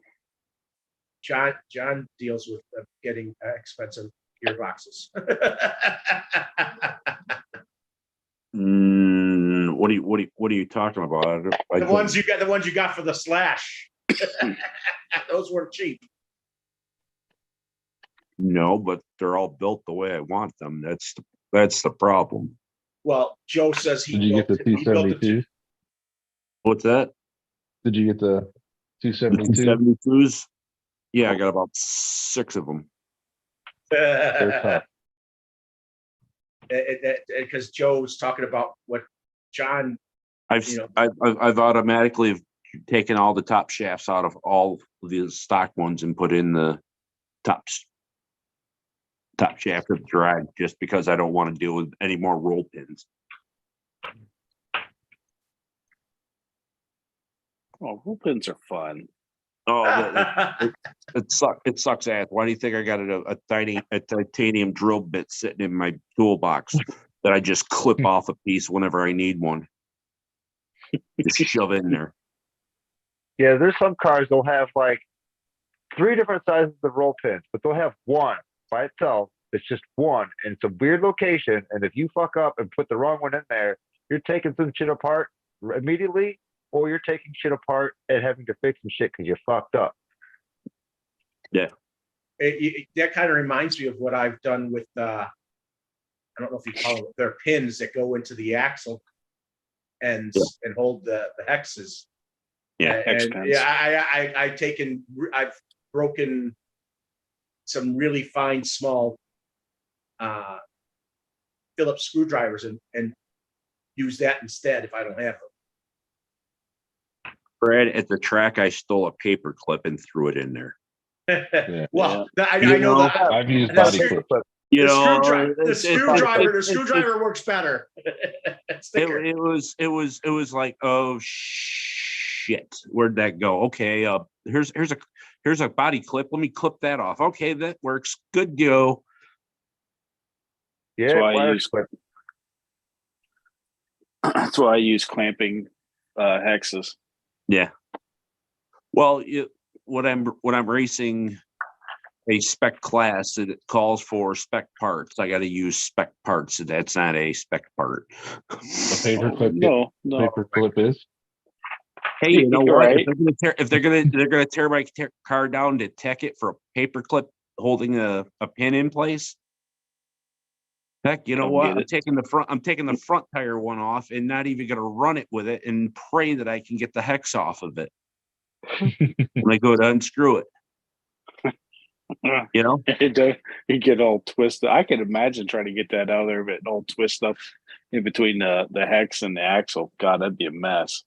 B: John deals with getting expensive gearboxes.
F: What are you talking about?
B: The ones you got for the Slash. Those weren't cheap.
F: No, but they're all built the way I want them. That's the problem.
B: Well, Joe says he
C: Did you get the
B: built it.
C: 272?
F: What's that?
C: Did you get the 272?
F: 72s? Yeah, I got about 6 of them.
C: They're tough.
B: Because Joe's talking about what John.
F: I've
B: You know.
F: I've automatically taken all the top shafts out of all the stock ones and put in the top shaft of the drag just because I don't want to deal with any more roll pins.
G: Oh, roll pins are fun.
F: Oh, it sucks ass. Why do you think I got a titanium drill bit sitting in my toolbox that I just clip off a piece whenever I need one? Just shove in there.
D: Yeah, there's some cars they'll have like 3 different sizes of roll pins, but they'll have one by itself. It's just one, and it's a weird location. And if you fuck up and put the wrong one in there, you're taking some shit apart immediately, or you're taking shit apart and having to fix some shit because you fucked up.
B: That kind of reminds me of what I've done with I don't know if you call them, they're pins that go into the axle and hold the hexes.
F: Yeah,
G: hex
B: And
G: pins.
B: yeah, I've broken some really fine, small Phillips screwdrivers and use that instead if I don't have
F: Brad, at the track, I stole a paper clip and threw it in there.
B: them. Well, I
F: You
B: know
F: know,
B: that
C: I've used
B: That's
C: body
B: true.
C: clip.
F: You
B: the
F: know,
B: screwdriver works better. It's thicker.
F: it was like, oh shit, where'd that go? Okay, here's a body clip. Let me clip that off. Okay, that works. Good go.
D: Yeah,
G: That's why I
D: wire
G: use
D: clip.
G: that's why I use clamping hexes.
F: Yeah. Well, when I'm racing a spec class, it calls for spec parts. I got to use spec parts. That's not a spec part.
C: The paper
G: Oh,
C: clip.
G: no,
C: Paper clip is.
F: Hey, you know
G: You're
F: what?
G: right.
F: If they're gonna tear my car down to tech it for a paper clip holding a pin in place. Heck, you know
G: Don't
F: what?
G: get it.
F: I'm taking the front tire one off and not even gonna run it with it and pray that I can get the hex off of it. When I go to unscrew it, you know.
G: You get all twisted. I can imagine trying to get that out of there, but all twisted up in between the hex and the axle. God, that'd be a mess.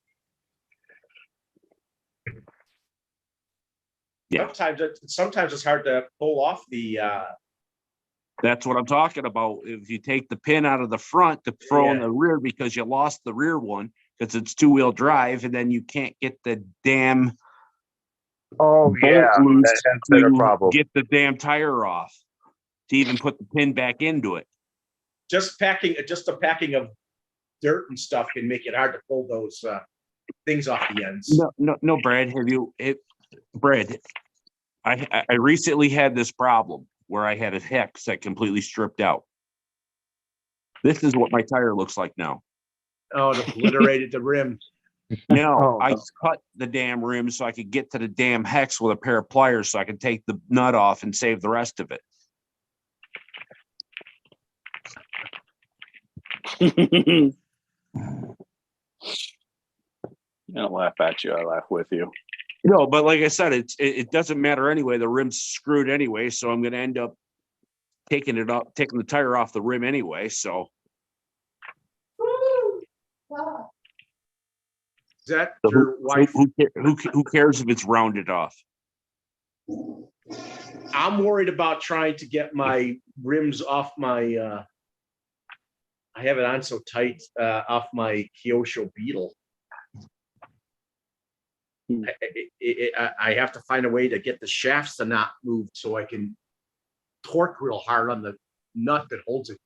F: Yeah.
B: Sometimes it's hard to pull off the
F: That's what I'm talking about. If you take the pin out of the front to throw in the rear because you lost the rear one because it's 2-wheel drive, and then you can't get the damn
D: Oh, yeah,
F: bolt loose
D: that's been a
F: to
D: problem.
F: get the damn tire off to even put the pin back into it.
B: just a packing of dirt and stuff can make it hard to pull those things off the ends.
F: No, Brad. Brad? I recently had this problem where I had a hex that completely stripped out. This is what my tire looks like now.
B: Oh, it obliterated the rim.
F: No,
D: Oh,
F: I
D: no.
F: cut the damn rim so I could get to the damn hex with a pair of pliers so I could take the nut off and save the rest of it.
G: I don't laugh at you. I laugh with you.
F: No, but like I said, it doesn't matter anyway. The rim's screwed anyway, so I'm going to end up taking the tire off the rim anyway. So
B: Is that
F: So
B: your wife?
F: who cares if it's rounded off?
B: I'm worried about trying to get my rims off my. I have it on so tight off my Kyosho Beetle. I have to find a way to get the shafts to not move so I can torque real hard on the nut that holds it.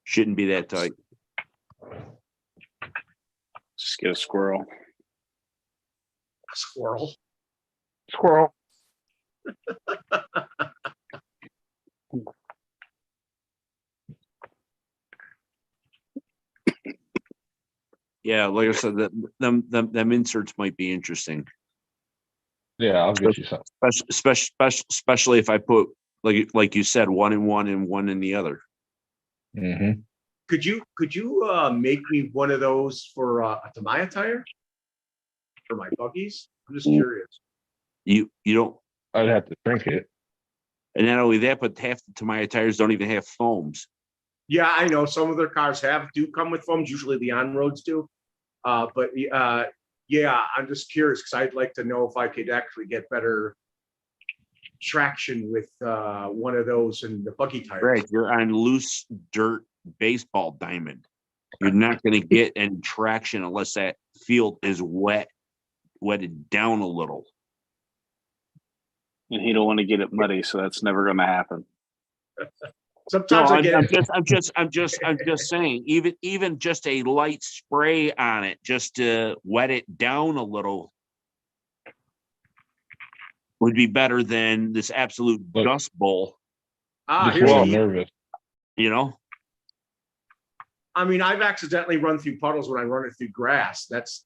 F: Shouldn't be that tight.
G: Just get a squirrel.
B: A squirrel.
D: Squirrel.
F: Yeah, like I said, them inserts might be interesting,
C: Yeah, I'll get you some.
F: especially if I put like you said, one in one and one in the other.
C: Mm-hmm.
B: Could you make me one of those for a Tamiya tire for my buggies? I'm just curious.
F: You don't,
C: I'd have to shrink it.
F: and not only that, but half the Tamiya tires don't even have foams.
B: Yeah, I know some of their cars do come with foams. Usually the on-roads do. But yeah, I'm just curious because I'd like to know if I could actually get better traction with one of those in the buggy tires.
F: Right, you're on loose dirt baseball diamond. You're not going to get any traction unless that field is wetted down a little.
G: And he don't want to get it muddy, so that's never going to happen.
B: Sometimes I get it.
F: I'm just saying, even just a light spray on it, just to wet it down a little, would be better than this absolute
C: Look.
F: dust bowl.
C: Just
B: Here's
C: a
B: the
C: little nervous.
F: You know,
B: I mean, I've accidentally run through puddles when I run it through grass. That's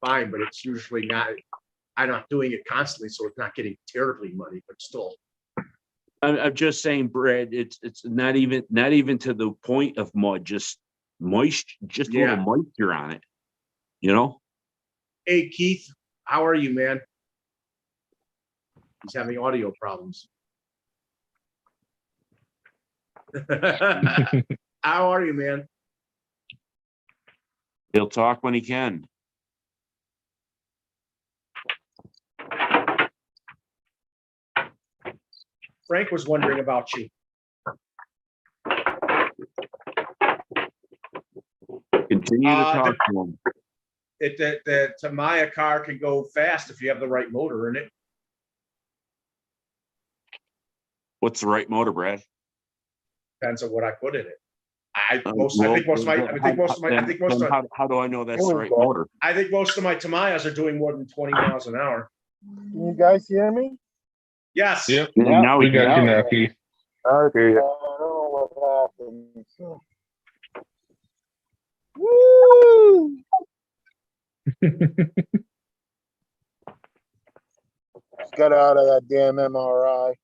B: fine, but it's usually not. I'm not doing it constantly, so it's not getting terribly muddy, but still.
F: I'm just saying, Brad, it's not even to the point of mud, just moist, just a little
B: Yeah.
F: moisture on it. You know?
B: Hey, Keith, how are you, man? He's having audio problems. How are you, man?
F: He'll talk when he can.
B: Frank was wondering about you.
F: Continue to talk to him.
B: The Tamiya car can go fast if you have the right motor in it.
F: What's the right motor, Brad?
B: Depends on what I put in it. I think
F: Well,
B: most of my
F: how do I know that's
H: Here
F: the
H: we
F: right
H: go.
F: motor?
B: I think most of my Tamayas are doing more than 20 miles an hour.
H: Can you guys hear me?
B: Yes.
C: Yep.
F: And now
C: We
F: we
C: got you
F: can.
C: now, Keith.
D: Okay.
H: I don't know what happened. So. Woo! Just got out of that damn MRI.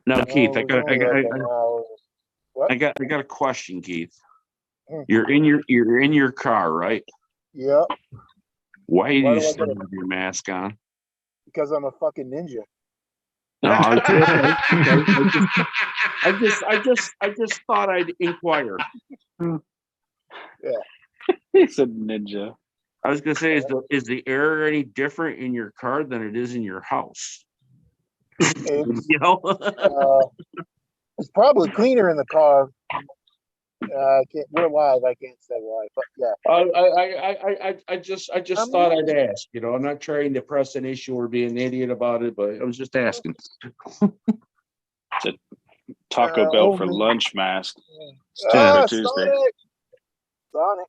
F: Now, Keith,
H: Oh, it was only like an hour. What?
F: I got a question, Keith.
H: Hmm.
F: You're in your car, right?
H: Yep,
F: Why do
H: Why
F: you
H: do I
F: still
H: gotta-
F: have your mask on?
H: because I'm a fucking ninja.
F: No, I just thought I'd inquire.
G: He's a ninja.
F: I was gonna say, is the air any different in your car than it is in your house?
H: It's,
F: You know?
H: it's probably cleaner in the car. I can't. We're live. I can't say why, but yeah.
F: I just thought I'd ask. You know, I'm not trying to press an issue or be an idiot about it, but I was just asking.
G: Taco Bell for
H: Only-
G: lunch mask.
H: Ah,
G: Tuesday.
H: Sonic.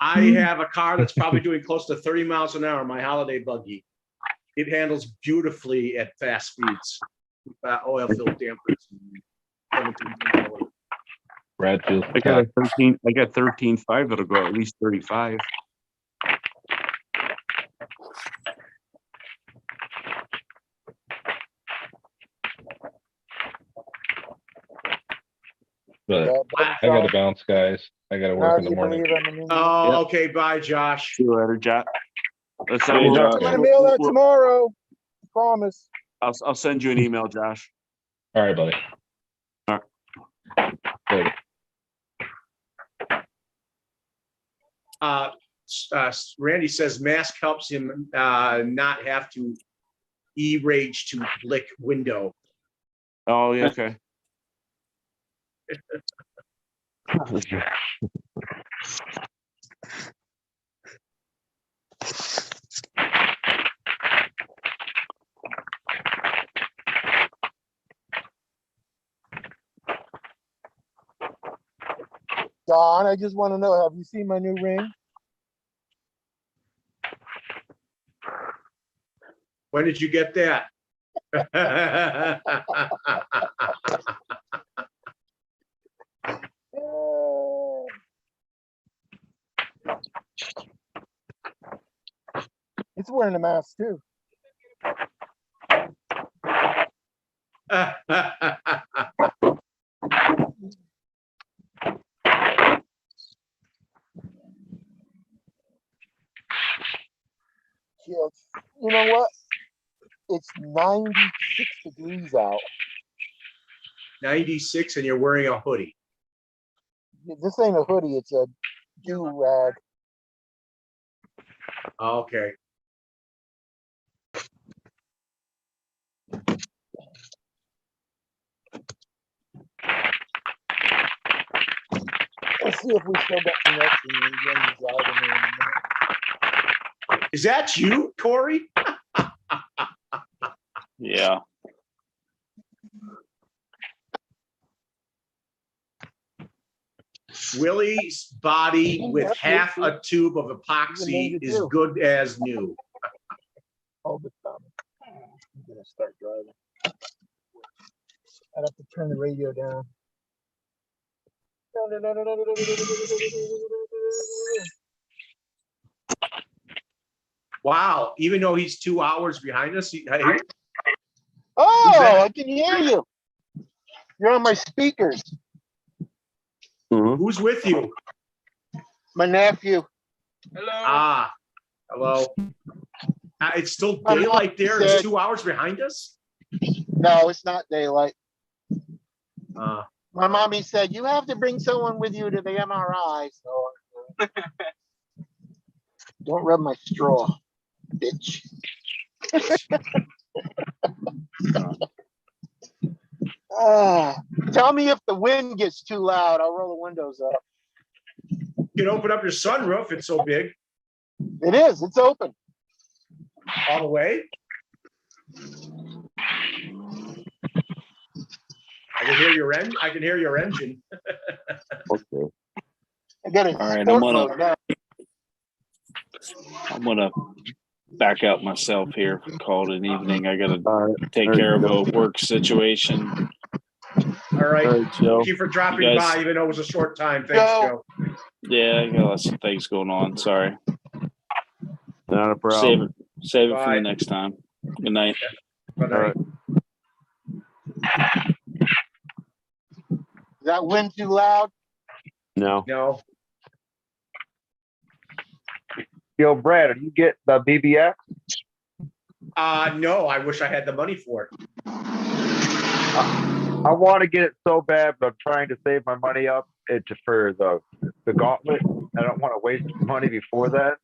B: I have a car that's probably doing close to 30 miles an hour, my holiday buggy. It handles beautifully at fast speeds. Oil-filled dampers. 17.
C: Brad feels
F: I got
C: attacked.
F: a 13. I got 13.5. It'll go at least 35.
C: But
H: Yeah,
C: I gotta bounce, guys. I gotta work in the morning.
B: Oh,
F: Yep.
B: okay. Bye, Josh.
F: See you later, Jack. Let's
G: Hey,
H: I'm
G: Josh.
H: gonna mail that tomorrow. Promise.
F: I'll send you an email, Josh.
C: All right, buddy.
F: All
C: right. Later.
B: Randy says mask helps him not have to e-rage to blick window.
F: Oh, yeah, okay.
H: Don, I just want to know, have you seen my new ring?
B: When did you get that?
H: It's wearing a mask too. Yeah, you know what? It's 96 degrees out.
B: 96 and you're wearing a hoodie.
H: This ain't a hoodie, it's a do-rag.
B: Okay.
H: Let's see if we still got connection.
B: Is that you, Corey?
G: Yeah.
B: Willie's body with half a tube of epoxy is good as new.
H: Hold the thumb. I'm gonna start driving. I'd have to turn the radio down.
B: Wow, even though he's 2 hours behind us,
H: Oh,
B: that?
H: I can hear you. You're on my speakers.
F: Mhm.
B: who's with you?
H: My nephew.
B: Ah, hello. It's still
H: My mom
B: daylight there. It's
H: said-
B: 2 hours behind us.
H: No, it's not daylight.
B: Uh,
H: My mommy said, you have to bring someone with you to the MRI. So don't rub my straw, bitch. Tell me if the wind gets too loud. I'll roll the windows up.
B: you can open up your sunroof. It's so big
H: It is. It's open.
B: all the way. I can hear your I can hear your engine.
F: Okay.
H: I got it.
G: All right,
H: Sport mode now.
G: I'm gonna back out myself here. Call it an evening. I gotta
F: All right.
G: take
F: All right,
G: care of
F: Joe.
G: a work situation.
B: All right.
F: All right, Joe.
B: Thank you for dropping
G: You guys-
B: by, even though it was a short time. Thanks,
H: Joe.
B: Joe.
G: Yeah, I got lots of things going on. Sorry.
F: Not a
G: Save
F: problem.
G: it. Save it for
B: Bye.
G: the next time. Good night.
B: Good
F: All
B: night.
F: right.
H: Is that wind too loud?
F: No.
B: No.
D: Yo, Brad, are you get the BBX?
B: No, I wish I had the money for it.
D: I want to get it so bad, but I'm trying to save my money up for the gauntlet. I don't want to waste money before that.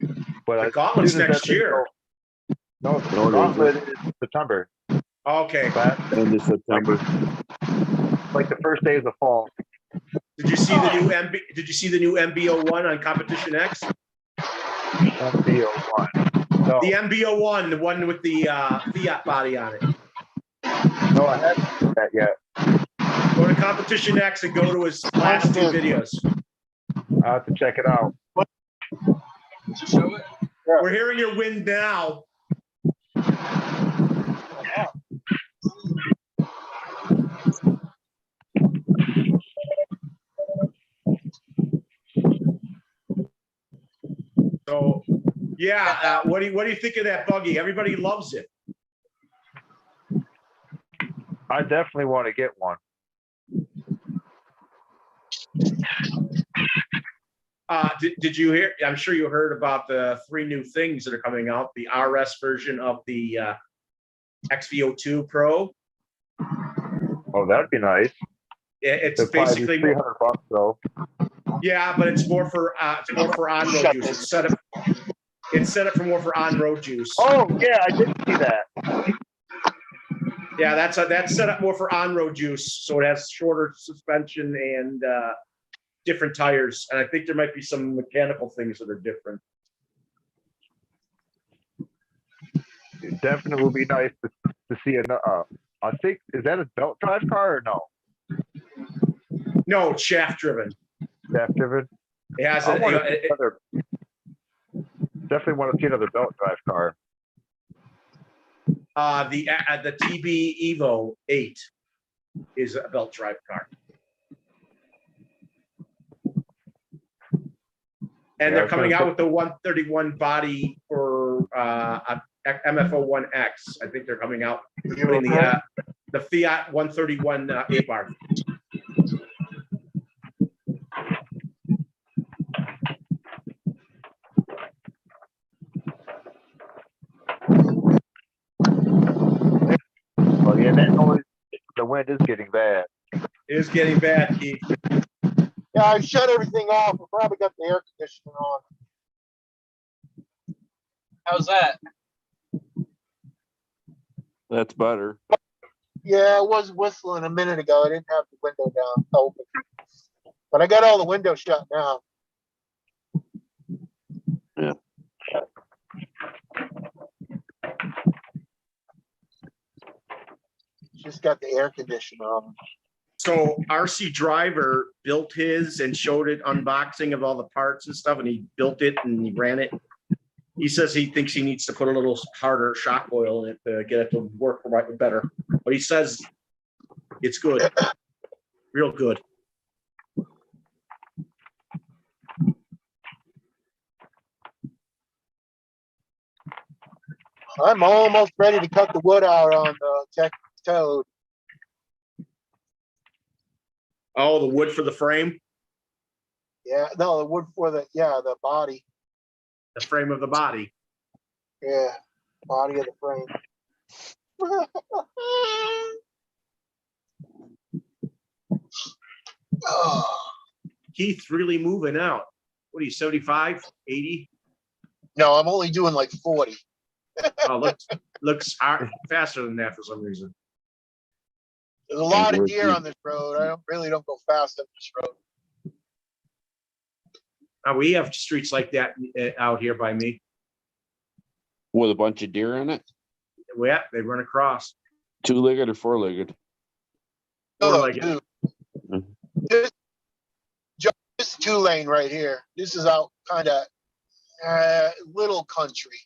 D: But
B: The
D: as
B: gauntlet's
D: soon as
B: next
D: that thing
B: year.
D: No, the
F: No, it
D: gauntlet is September.
B: Okay.
D: But
F: End of September.
D: like the first days of fall.
B: Did you see the new Did you see the new MB01 on Competition X?
D: MBO1. No,
B: The MB01, the one with the Fiat body on it.
D: no, I haven't seen that yet.
B: Go to Competition X and go to his last 2 videos.
D: I'll have to check it out.
B: We're hearing your wind now. So, yeah, what do you think of that buggy? Everybody loves it.
D: I definitely want to get one.
B: Did you hear? I'm sure you heard about the 3 new things that are coming out. The RS version of the XVO2 Pro.
D: Oh, that'd be nice.
B: It's
D: It'd probably be
B: basically
D: $300 though.
B: yeah, but it's more for on-road use. It's set up for more for on-road use.
D: Oh yeah, I did see that.
B: Yeah, that's set up more for on-road use, so it has shorter suspension and different tires. And I think there might be some mechanical things that are different.
D: It definitely would be nice to see an. I think is that a belt drive car or no?
B: No, it's shaft driven.
D: Shaft driven.
B: It has
D: I want to see another. Definitely want to see another belt drive car.
B: the TB Evo 8 is a belt drive car. And
D: Yeah, I
B: they're
D: was
B: coming
D: gonna
B: out
D: say-
B: with the 131 body for MFO1X. I think they're coming out putting the Fiat 131 A-bar.
D: Well, yeah, that noise. The wind is getting bad.
B: It is getting bad, Keith.
H: Yeah, I shut everything off. I probably got the air conditioner on.
I: How's that?
F: That's better.
H: Yeah, I was whistling a minute ago. I didn't have the window down open. But I got all the windows shut now.
F: Yeah.
H: Just got the air conditioner on.
B: So RC Driver built his and showed it unboxing of all the parts and stuff, and he built it and he ran it. He says he thinks he needs to put a little harder shock oil in it to get it to work right better. But he says it's good, real good.
H: I'm almost ready to cut the wood out on the Tech Toad.
B: Oh, the wood for the frame,
H: Yeah, no, the wood for the, yeah, the body.
B: the frame of the body.
H: Yeah, body of the frame. Oh,
B: Keith's really moving out. What are you, 75, 80?
H: no, I'm only doing like 40.
B: Oh, looks faster than that for some reason.
H: There's a lot of
F: we're-
H: deer on this road. I don't go fast on this road.
B: We have streets like that out here by me.
F: With a bunch of deer in it,
B: Yeah, they run across.
F: 2-legged or 4-legged.
B: Or
H: Oh,
B: like-
H: dude.
F: Mhm.
H: This 2-lane right here. This is out kind of little country.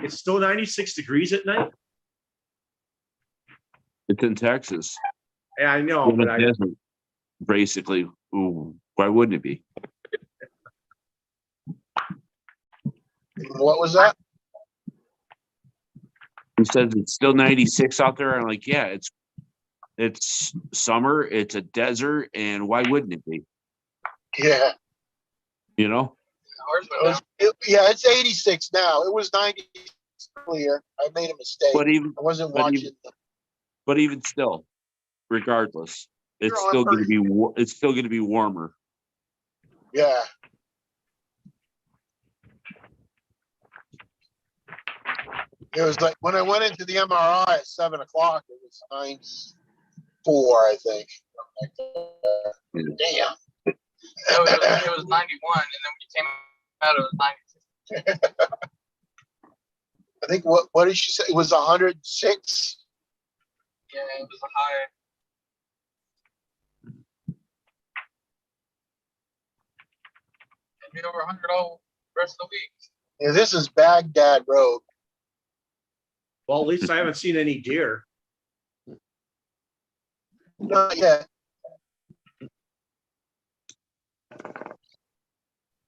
B: It's still 96 degrees at night.
F: It's in Texas.
B: Yeah, I know,
F: Well,
B: but
F: it isn't. Basically, ooh, why wouldn't it be?
H: What was that?
F: He says it's still 96 out there. I'm like, yeah, it's summer, it's a desert, and why wouldn't it be?
H: Yeah.
F: You know?
H: Yeah, it's 86 now. It was 90 earlier. I made a mistake.
F: But even
H: I wasn't
F: but
H: watching.
F: but even still, regardless, it's
H: You're on
F: still going to
H: purpose.
F: be it's still going to be warmer.
H: Yeah. It was like when I went into the MRI at 7 o'clock, it was 9:04, I think.
F: Yeah.
H: Damn.
I: It was 91, and then when you came out, it was 92.
H: I think what did she say? It was 106.
I: Yeah, it was a high. It'd be over 100 all the rest of the week.
H: Yeah, this is Baghdad Road.
B: well, at least I haven't seen any deer.
H: Not yet.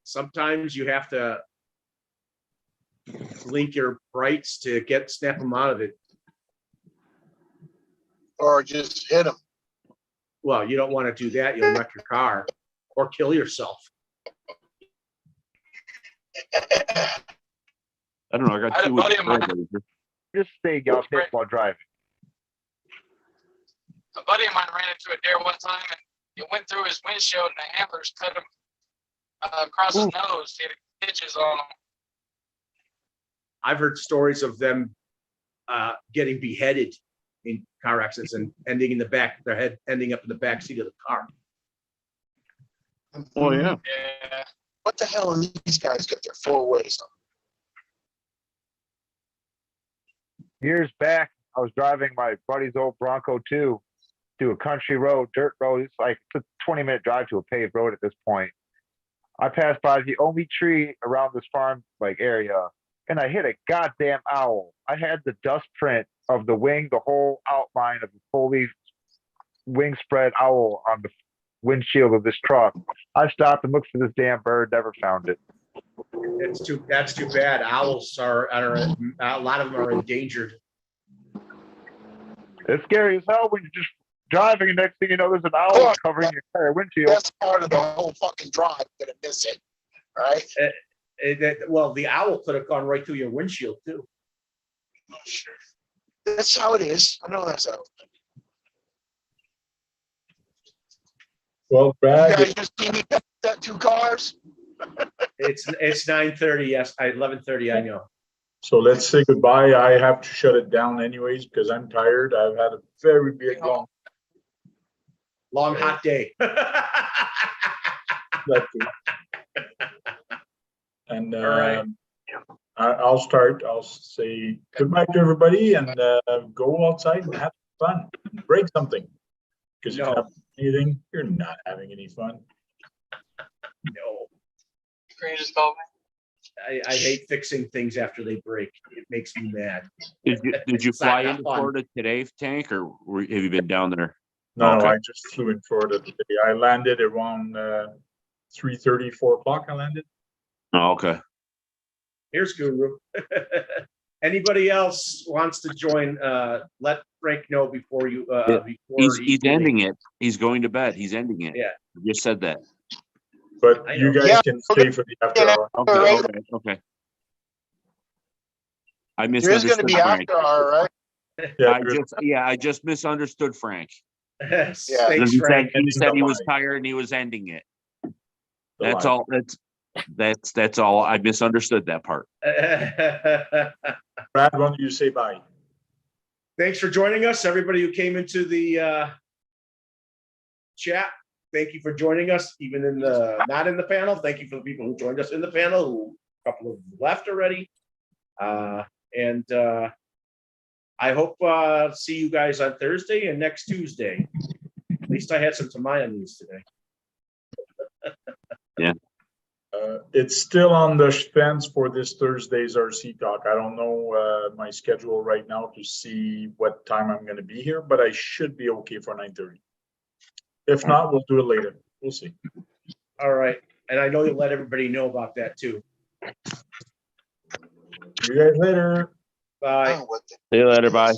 B: Sometimes you have to blink your brights to snap them out of it.
H: Or just hit them.
B: Well, you don't want to do that. You'll wreck your car or kill yourself.
F: I don't know. I
I: I
F: got
I: had a
F: 2
I: buddy of mine-
F: weeks.
D: Just say y'all hit while driving.
I: A buddy of mine ran into a deer one time, and it went through his windshield, and the antlers cut him across his nose. He had stitches on him.
B: I've heard stories of them getting beheaded in car accidents and ending in the back, their head ending up in the back seat of the car.
F: Oh yeah.
I: Yeah.
H: What the hell are these guys got their 4 ways on?
D: Years back, I was driving my buddy's old Bronco 2 to a country road, dirt road. It's a 20-minute drive to a paved road at this point. I passed by the only tree around this farm area, and I hit a goddamn owl. I had the dust print of the wing, the whole outline of the fully wing spread owl on the windshield of this truck. I stopped and looked for this damn bird, never found it.
B: That's too bad. Owls are a lot of them are endangered.
D: It's scary as hell when you're just driving, and next thing you know, there's an owl covering your entire windshield.
H: Best part of the whole fucking drive. Gonna miss it. Right?
B: Well, the owl could have gone right through your windshield too.
H: Oh, sure. That's how it is. I know that's how.
A: Well,
H: You
A: Brad,
H: guys just see me pick that 2 cars.
B: It's 9:30. Yes, 11:30. I know.
A: so let's say goodbye. I have to shut it down anyways because I'm tired. I've had a very big long.
B: Long hot day.
A: And
B: All right.
A: I'll start. I'll say goodbye to everybody and go outside and have fun. Break something. Because if you
B: No.
A: have anything, you're not having any fun.
B: No,
I: Can you just call me?
B: I hate fixing things after they break. It makes me mad.
F: Did you
B: It's
F: fly
B: not
F: into
B: fun.
F: Florida today, Tank, or have you been down there?
A: No,
F: Okay.
A: I just flew in Florida today. I landed around 3:30, 4 o'clock I landed.
F: Oh, okay.
B: Here's Guru. Anybody else wants to join? Let Frank know before you. Before
F: He's ending it. He's going to bed. He's ending it.
B: Yeah.
F: You just said that.
A: But
B: I
A: you
B: know.
A: guys
H: Yeah,
A: can stay for the after hour.
F: Okay.
H: Right.
F: Okay. Okay. I
H: There is going to
F: misunderstood
H: be
F: Frank.
H: after hour, right?
A: Yeah, there's-
F: I just misunderstood Frank.
B: Thanks,
F: He
B: Frank.
F: said he was
A: live.
F: tired and he was ending it.
A: the
F: That's
A: live.
F: all. That's all. I misunderstood that part.
A: Brad, why don't you say bye?
B: Thanks for joining us, everybody who came into the chat. Thank you for joining us, even in the not in the panel. Thank you for the people who joined us in the panel. Who, a couple of left already, and I hope see you guys on Thursday and next Tuesday. At least I had some Tamaya news today.
A: It's still on the fence for this Thursday's RC talk. I don't know my schedule right now to see what time I'm going to be here, but I should be okay for 9:30. If not, we'll do it later. We'll see.
B: All right, and I know you'll let everybody know about that too.
A: See you guys later.
B: Bye.
H: Oh, what the-
F: See you later. Bye.